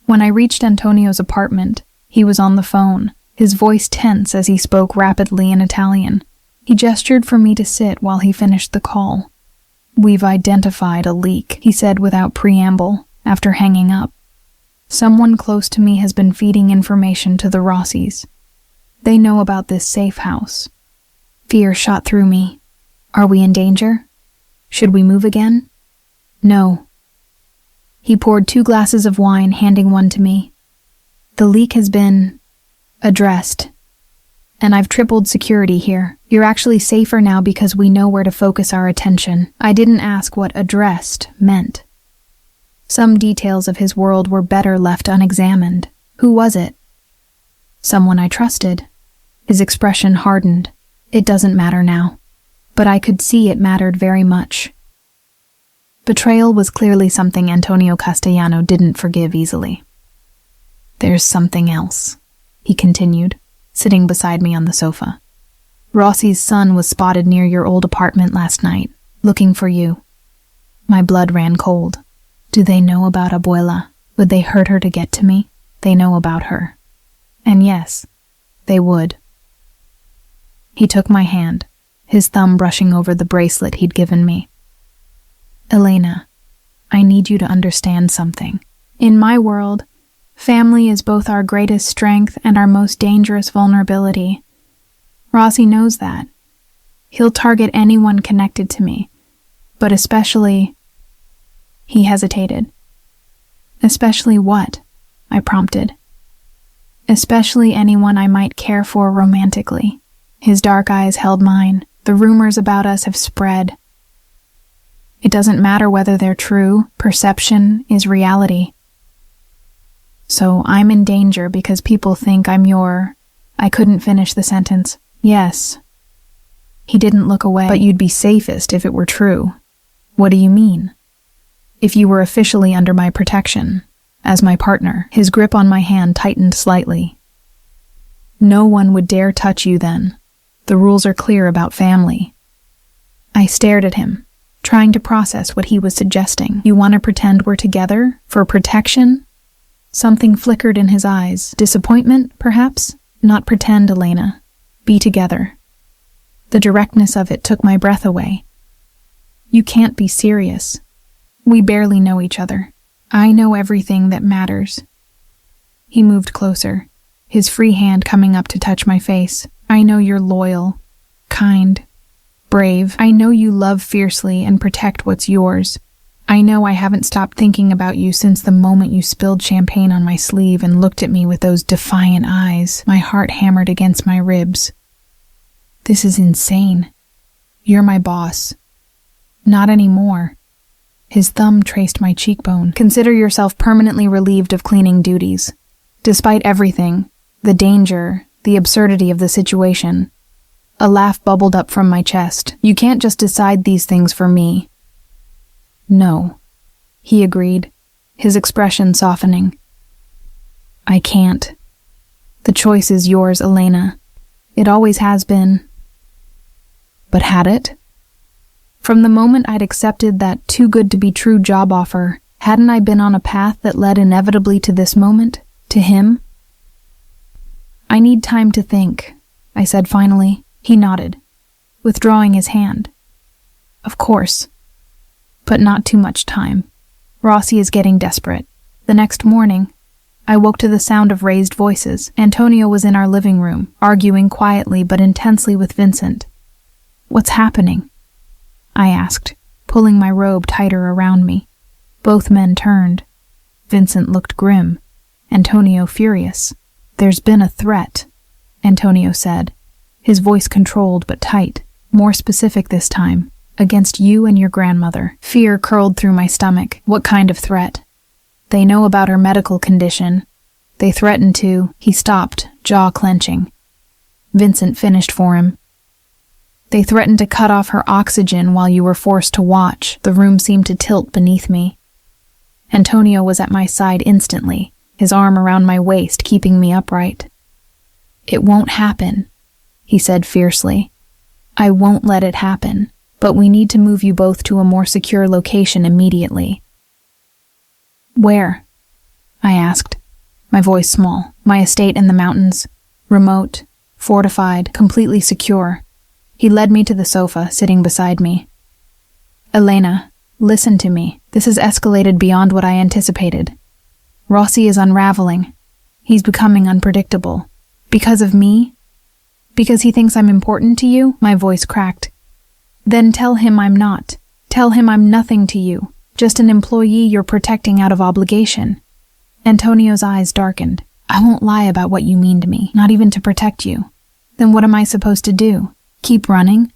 When I reached Antonio's apartment, he was on the phone, his voice tense as he spoke rapidly in Italian. He gestured for me to sit while he finished the call. "We've identified a leak," he said without preamble, after hanging up. "Someone close to me has been feeding information to the Rossis. They know about this safe house." Fear shot through me. "Are we in danger? Should we move again?" "No." He poured 2 glasses of wine, handing one to me. "The leak has been addressed, and I've tripled security here. You're actually safer now because we know where to focus our attention." I didn't ask what addressed meant. Some details of his world were better left unexamined. Who was it? Someone I trusted. His expression hardened. "It doesn't matter now." But I could see it mattered very much. Betrayal was clearly something Antonio Castellano didn't forgive easily. "There's something else," he continued, sitting beside me on the sofa. "Rossi's son was spotted near your old apartment last night, looking for you." My blood ran cold. "Do they know about Abuela? Would they hurt her to get to me?" "They know about her." And yes, they would. He took my hand, his thumb brushing over the bracelet he'd given me. "Elena, I need you to understand something. In my world, family is both our greatest strength and our most dangerous vulnerability. Rossi knows that. He'll target anyone connected to me, but especially..." He hesitated. "Especially what?" I prompted. "Especially anyone I might care for romantically." His dark eyes held mine. "The rumors about us have spread. It doesn't matter whether they're true. Perception is reality. So I'm in danger because people think I'm your..." I couldn't finish the sentence. "Yes." He didn't look away. "But you'd be safest if it were true." "What do you mean?" "If you were officially under my protection, as my partner." His grip on my hand tightened slightly. "No one would dare touch you then. The rules are clear about family." I stared at him, trying to process what he was suggesting. "You want to pretend we're together? For protection?" Something flickered in his eyes. "Disappointment, perhaps?" "Not pretend, Elena. Be together." The directness of it took my breath away. "You can't be serious. We barely know each other. I know everything that matters." He moved closer, his free hand coming up to touch my face. "I know you're loyal, kind, brave. I know you love fiercely and protect what's yours. I know I haven't stopped thinking about you since the moment you spilled champagne on my sleeve and looked at me with those defiant eyes, my heart hammered against my ribs. This is insane. You're my boss. Not anymore. His thumb traced my cheekbone. Consider yourself permanently relieved of cleaning duties. Despite everything, the danger, the absurdity of the situation, a laugh bubbled up from my chest. You can't just decide these things for me. No, he agreed, his expression softening. I can't. The choice is yours, Elena. It always has been. But had it? From the moment I'd accepted that too-good-to-be-true job offer, hadn't I been on a path that led inevitably to this moment, to him? I need time to think, I said finally. He nodded, withdrawing his hand. Of course. But not too much time. Rossi is getting desperate. The next morning, I woke to the sound of raised voices. Antonio was in our living room, arguing quietly but intensely with Vincent. What's happening? I asked, pulling my robe tighter around me. Both men turned. Vincent looked grim, Antonio furious. There's been a threat, Antonio said, his voice controlled but tight, more specific this time, against you and your grandmother. Fear curled through my stomach. What kind of threat? They know about her medical condition. They threatened to. He stopped, jaw clenching. Vincent finished for him. They threatened to cut off her oxygen while you were forced to watch. The room seemed to tilt beneath me. Antonio was at my side instantly, his arm around my waist, keeping me upright. It won't happen, he said fiercely. I won't let it happen, but we need to move you both to a more secure location immediately. Where? I asked, my voice small. My estate in the mountains, remote, fortified, completely secure. He led me to the sofa, sitting beside me. Elena, listen to me. This has escalated beyond what I anticipated. Rossi is unraveling. He's becoming unpredictable. Because of me? Because he thinks I'm important to you? My voice cracked. Then tell him I'm not. Tell him I'm nothing to you. Just an employee you're protecting out of obligation. Antonio's eyes darkened. I won't lie about what you mean to me, not even to protect you. Then what am I supposed to do? Keep running?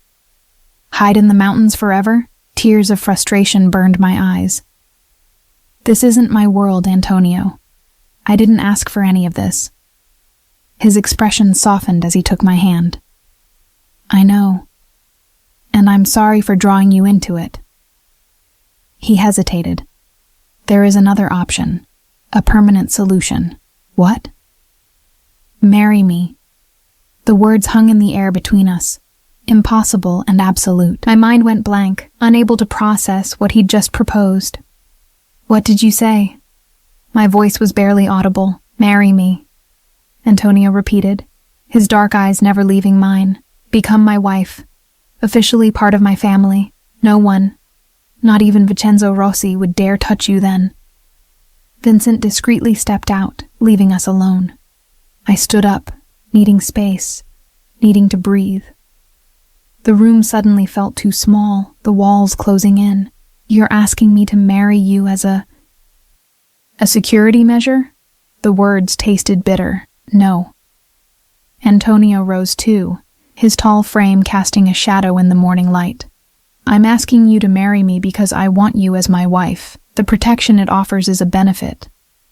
Hide in the mountains forever? Tears of frustration burned my eyes. This isn't my world, Antonio. I didn't ask for any of this. His expression softened as he took my hand. I know. And I'm sorry for drawing you into it. He hesitated. There is another option. A permanent solution. What? Marry me. The words hung in the air between us. Impossible and absolute. My mind went blank, unable to process what he'd just proposed. What did you say? My voice was barely audible. Marry me. Antonio repeated, his dark eyes never leaving mine. Become my wife. Officially part of my family. No one, not even Vincenzo Rossi, would dare touch you then. Vincent discreetly stepped out, leaving us alone. I stood up, needing space, needing to breathe. The room suddenly felt too small, the walls closing in. You're asking me to marry you as a security measure? The words tasted bitter. No. Antonio rose too, his tall frame casting a shadow in the morning light. I'm asking you to marry me because I want you as my wife. The protection it offers is a benefit,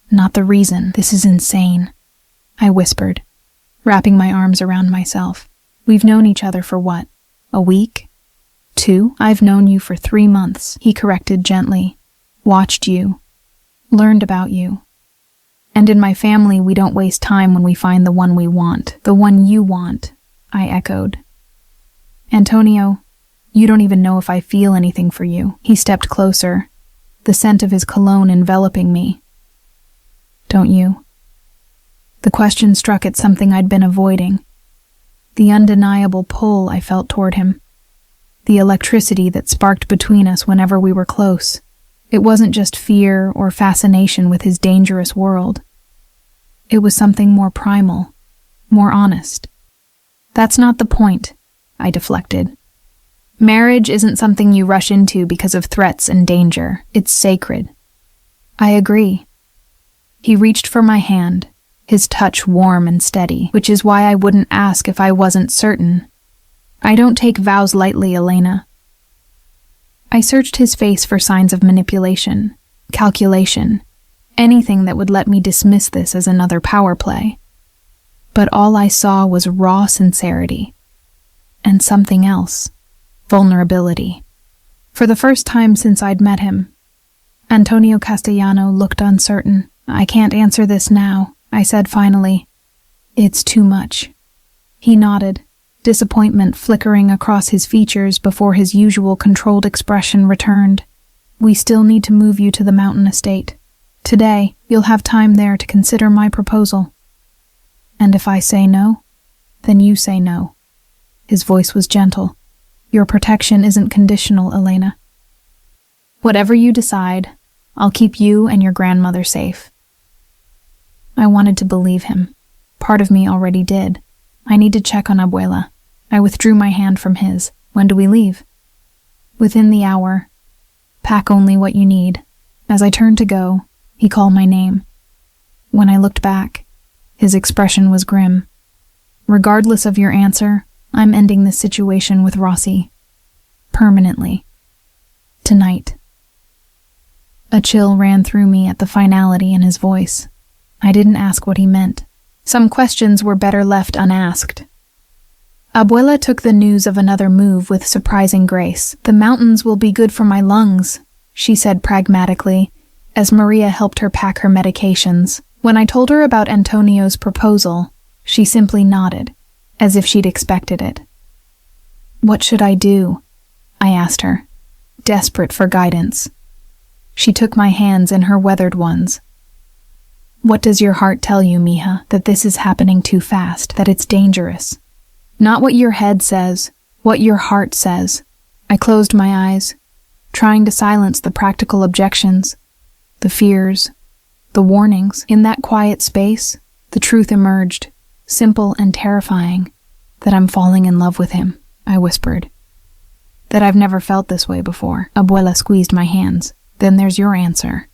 not the reason. This is insane, I whispered, wrapping my arms around myself. We've known each other for what? A week? 2? I've known you for 3 months, he corrected gently. Watched you. Learned about you. And in my family, we don't waste time when we find the one we want. The one you want, I echoed. Antonio, you don't even know if I feel anything for you. He stepped closer, the scent of his cologne enveloping me. Don't you? The question struck at something I'd been avoiding. The undeniable pull I felt toward him. The electricity that sparked between us whenever we were close. It wasn't just fear or fascination with his dangerous world. It was something more primal, more honest. That's not the point, I deflected. Marriage isn't something you rush into because of threats and danger. It's sacred. I agree. He reached for my hand, his touch warm and steady, which is why I wouldn't ask if I wasn't certain. I don't take vows lightly, Elena. I searched his face for signs of manipulation, calculation, anything that would let me dismiss this as another power play. But all I saw was raw sincerity. And something else. Vulnerability. For the first time since I'd met him, Antonio Castellano looked uncertain. I can't answer this now, I said finally. It's too much. He nodded, disappointment flickering across his features before his usual controlled expression returned. We still need to move you to the mountain estate. Today, you'll have time there to consider my proposal. And if I say no, then you say no. His voice was gentle. Your protection isn't conditional, Elena. Whatever you decide, I'll keep you and your grandmother safe. I wanted to believe him. Part of me already did. I need to check on Abuela. I withdrew my hand from his. When do we leave? Within the hour. Pack only what you need. As I turned to go, he called my name. When I looked back, his expression was grim. Regardless of your answer, I'm ending this situation with Rossi. Permanently. Tonight. A chill ran through me at the finality in his voice. I didn't ask what he meant. Some questions were better left unasked. Abuela took the news of another move with surprising grace. The mountains will be good for my lungs, she said pragmatically, as Maria helped her pack her medications. When I told her about Antonio's proposal, she simply nodded, as if she'd expected it. What should I do? I asked her, desperate for guidance. She took my hands in her weathered ones. What does your heart tell you, mija? That this is happening too fast, that it's dangerous? Not what your head says, what your heart says. I closed my eyes, trying to silence the practical objections, the fears, the warnings. In that quiet space, the truth emerged, simple and terrifying, that I'm falling in love with him, I whispered. That I've never felt this way before. Abuela squeezed my hands. Then there's your answer.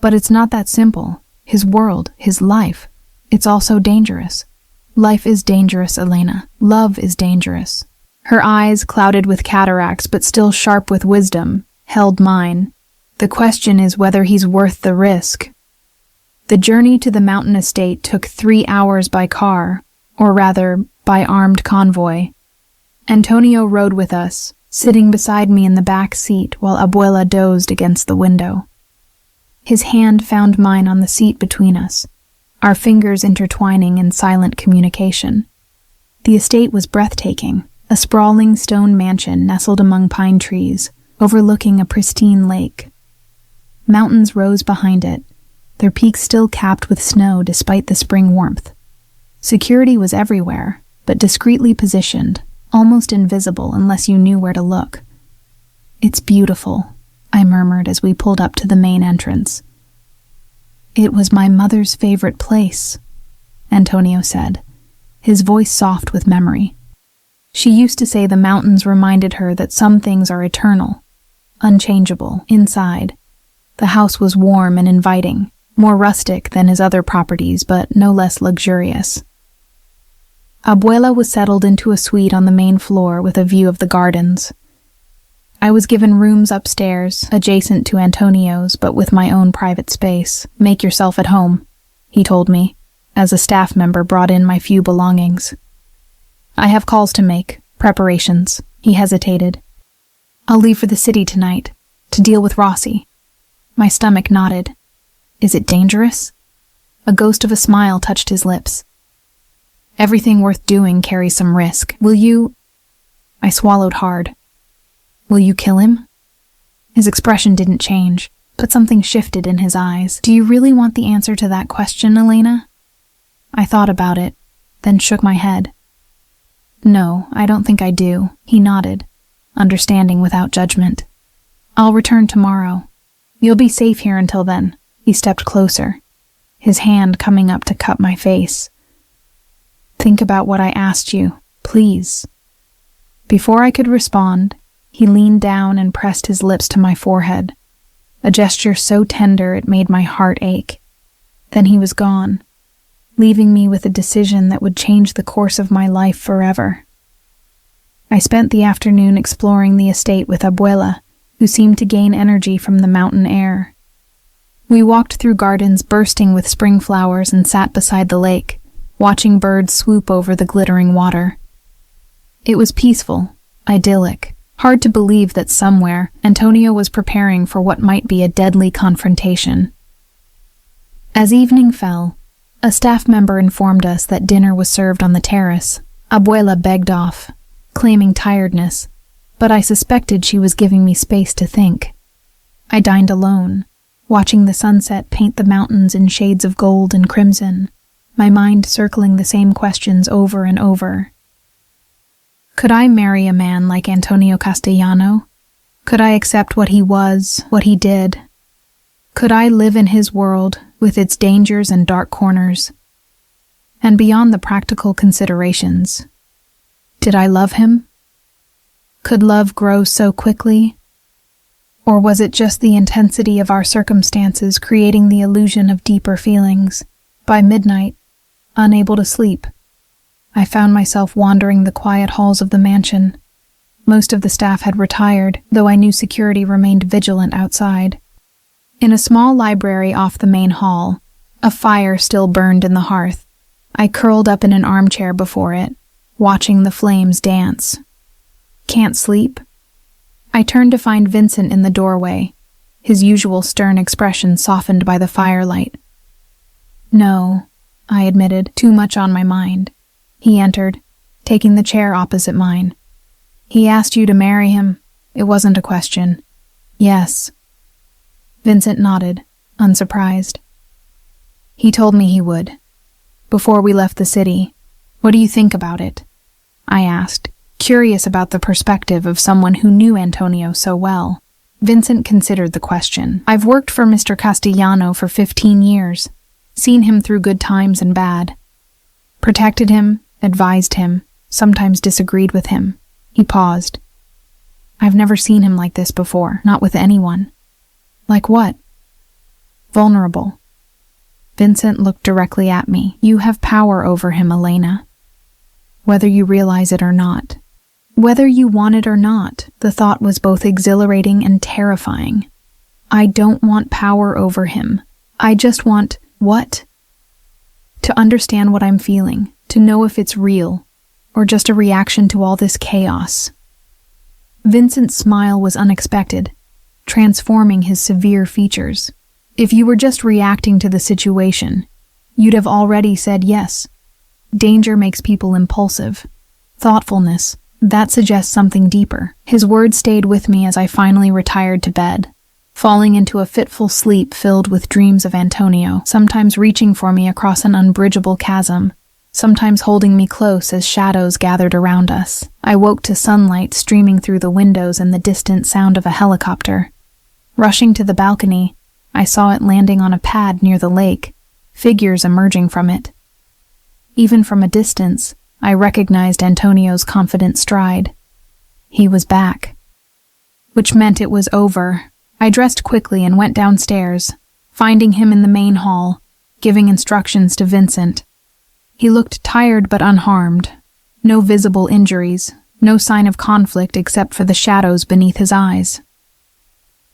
But it's not that simple. His world, his life, it's also dangerous. Life is dangerous, Elena. Love is dangerous. Her eyes, clouded with cataracts but still sharp with wisdom, held mine. The question is whether he's worth the risk. The journey to the mountain estate took 3 hours by car, or rather, by armed convoy. Antonio rode with us, sitting beside me in the back seat while Abuela dozed against the window. His hand found mine on the seat between us, our fingers intertwining in silent communication. The estate was breathtaking, a sprawling stone mansion nestled among pine trees, overlooking a pristine lake. Mountains rose behind it, their peaks still capped with snow despite the spring warmth. Security was everywhere, but discreetly positioned, almost invisible unless you knew where to look. It's beautiful, I murmured as we pulled up to the main entrance. It was my mother's favorite place, Antonio said, his voice soft with memory. She used to say the mountains reminded her that some things are eternal, unchangeable. Inside, the house was warm and inviting, more rustic than his other properties, but no less luxurious. Abuela was settled into a suite on the main floor with a view of the gardens. I was given rooms upstairs, adjacent to Antonio's, but with my own private space. Make yourself at home, he told me, as a staff member brought in my few belongings. I have calls to make, preparations. He hesitated. I'll leave for the city tonight, to deal with Rossi. My stomach nodded. Is it dangerous? A ghost of a smile touched his lips. Everything worth doing carries some risk. Will you... I swallowed hard. Will you kill him? His expression didn't change, but something shifted in his eyes. Do you really want the answer to that question, Elena? I thought about it, then shook my head. No, I don't think I do, he nodded, understanding without judgment. I'll return tomorrow. You'll be safe here until then. He stepped closer, his hand coming up to cup my face. Think about what I asked you, please. Before I could respond, He leaned down and pressed his lips to my forehead, a gesture so tender it made my heart ache. Then he was gone, leaving me with a decision that would change the course of my life forever. I spent the afternoon exploring the estate with Abuela, who seemed to gain energy from the mountain air. We walked through gardens bursting with spring flowers and sat beside the lake, watching birds swoop over the glittering water. It was peaceful, idyllic. Hard to believe that somewhere, Antonio was preparing for what might be a deadly confrontation. As evening fell, a staff member informed us that dinner was served on the terrace. Abuela begged off, claiming tiredness, but I suspected she was giving me space to think. I dined alone, watching the sunset paint the mountains in shades of gold and crimson, my mind circling the same questions over and over. Could I marry a man like Antonio Castellano? Could I accept what he was, what he did? Could I live in his world, with its dangers and dark corners? And beyond the practical considerations, did I love him? Could love grow so quickly? Or was it just the intensity of our circumstances creating the illusion of deeper feelings? By midnight, unable to sleep, I found myself wandering the quiet halls of the mansion. Most of the staff had retired, though I knew security remained vigilant outside. In a small library off the main hall, a fire still burned in the hearth. I curled up in an armchair before it, watching the flames dance. Can't sleep? I turned to find Vincent in the doorway, his usual stern expression softened by the firelight. No, I admitted, too much on my mind. He entered, taking the chair opposite mine. He asked you to marry him. It wasn't a question. Yes. Vincent nodded, unsurprised. He told me he would. Before we left the city. What do you think about it? I asked, curious about the perspective of someone who knew Antonio so well. Vincent considered the question. I've worked for Mr. Castellano for 15 years, seen him through good times and bad. Protected him, advised him, sometimes disagreed with him. He paused. I've never seen him like this before, not with anyone. Like what? Vulnerable. Vincent looked directly at me. You have power over him, Elena. Whether you realize it or not. Whether you want it or not, the thought was both exhilarating and terrifying. I don't want power over him. I just want, what? To understand what I'm feeling, to know if it's real, or just a reaction to all this chaos. Vincent's smile was unexpected, transforming his severe features. If you were just reacting to the situation, you'd have already said yes. Danger makes people impulsive. Thoughtfulness, that suggests something deeper. His words stayed with me as I finally retired to bed, falling into a fitful sleep filled with dreams of Antonio, sometimes reaching for me across an unbridgeable chasm, sometimes holding me close as shadows gathered around us. I woke to sunlight streaming through the windows and the distant sound of a helicopter. Rushing to the balcony, I saw it landing on a pad near the lake, figures emerging from it. Even from a distance, I recognized Antonio's confident stride. He was back. Which meant it was over. I dressed quickly and went downstairs, finding him in the main hall, giving instructions to Vincent. He looked tired but unharmed. No visible injuries, no sign of conflict except for the shadows beneath his eyes.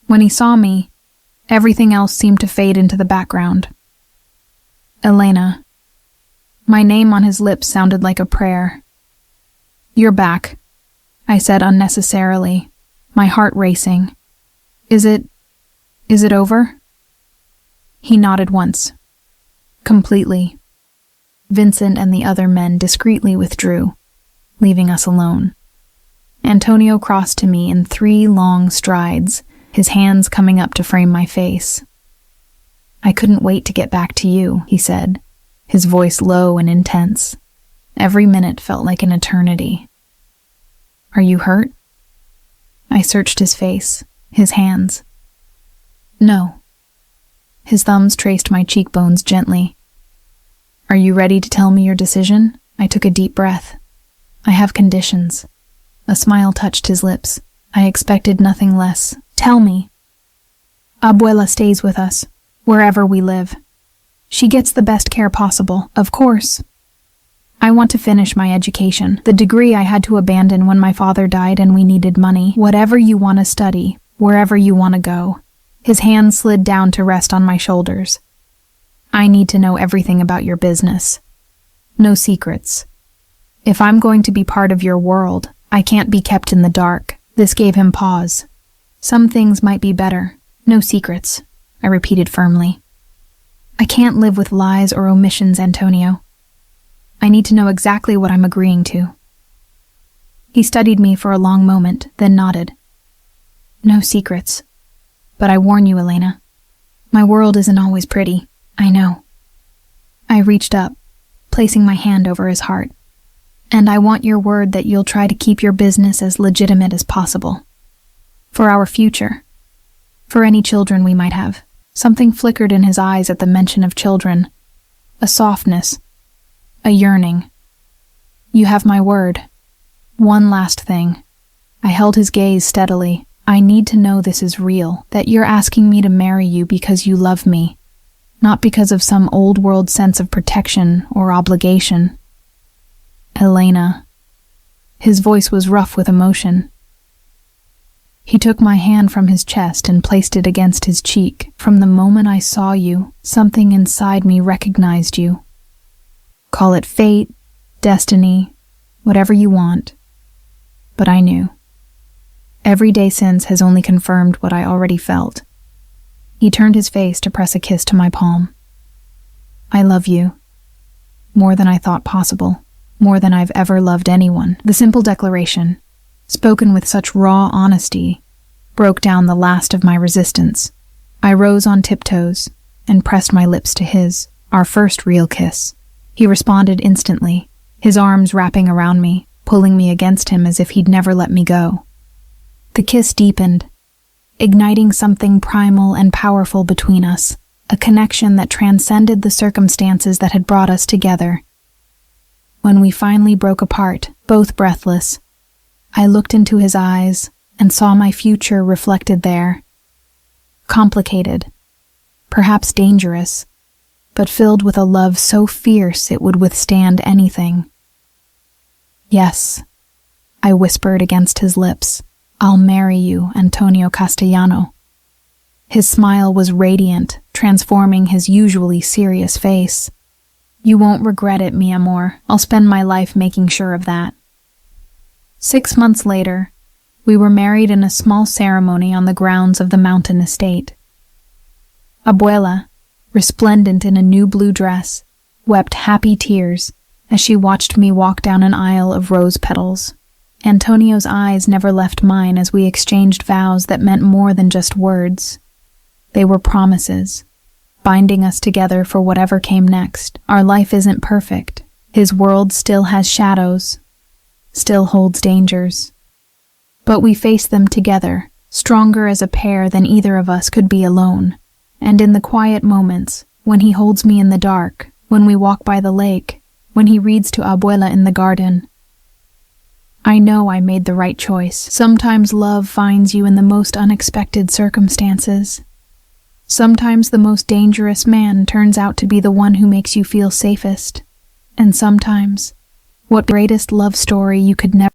When he saw me, everything else seemed to fade into the background. Elena. My name on his lips sounded like a prayer. You're back, I said unnecessarily, my heart racing. Is it over? He nodded once. Completely. Vincent and the other men discreetly withdrew, leaving us alone. Antonio crossed to me in 3 long strides, his hands coming up to frame my face. I couldn't wait to get back to you, he said, his voice low and intense. Every minute felt like an eternity. Are you hurt? I searched his face, his hands. No. His thumbs traced my cheekbones gently. Are you ready to tell me your decision? I took a deep breath. I have conditions. A smile touched his lips. I expected nothing less. Tell me. Abuela stays with us, wherever we live. She gets the best care possible, of course. I want to finish my education, the degree I had to abandon when my father died and we needed money. Whatever you want to study, wherever you want to go. His hand slid down to rest on my shoulders. I need to know everything about your business. No secrets. If I'm going to be part of your world, I can't be kept in the dark. This gave him pause. Some things might be better. No secrets, I repeated firmly. I can't live with lies or omissions, Antonio. I need to know exactly what I'm agreeing to. He studied me for a long moment, then nodded. No secrets. But I warn you, Elena. My world isn't always pretty, I know. I reached up, placing my hand over his heart. And I want your word that you'll try to keep your business as legitimate as possible. For our future. For any children we might have. Something flickered in his eyes at the mention of children. A softness. A yearning. You have my word. One last thing. I held his gaze steadily. I need to know this is real, that you're asking me to marry you because you love me, not because of some old-world sense of protection or obligation. Elena. His voice was rough with emotion. He took my hand from his chest and placed it against his cheek. From the moment I saw you, something inside me recognized you. Call it fate, destiny, whatever you want. But I knew. Every day since has only confirmed what I already felt. He turned his face to press a kiss to my palm. I love you. More than I thought possible. More than I've ever loved anyone. The simple declaration, spoken with such raw honesty, broke down the last of my resistance. I rose on tiptoes and pressed my lips to his, our first real kiss. He responded instantly, his arms wrapping around me, pulling me against him as if he'd never let me go. The kiss deepened, igniting something primal and powerful between us, a connection that transcended the circumstances that had brought us together. When we finally broke apart, both breathless, I looked into his eyes and saw my future reflected there. Complicated, perhaps dangerous, but filled with a love so fierce it would withstand anything. Yes, I whispered against his lips. I'll marry you, Antonio Castellano. His smile was radiant, transforming his usually serious face. You won't regret it, mi amor. I'll spend my life making sure of that. 6 months later, we were married in a small ceremony on the grounds of the mountain estate. Abuela, resplendent in a new blue dress, wept happy tears as she watched me walk down an aisle of rose petals. Antonio's eyes never left mine as we exchanged vows that meant more than just words. They were promises, binding us together for whatever came next. Our life isn't perfect. His world still has shadows, still holds dangers. But we face them together, stronger as a pair than either of us could be alone. And in the quiet moments, when he holds me in the dark, when we walk by the lake, when he reads to Abuela in the garden, I know I made the right choice. Sometimes love finds you in the most unexpected circumstances. Sometimes the most dangerous man turns out to be the one who makes you feel safest. And sometimes, what greatest love story you could never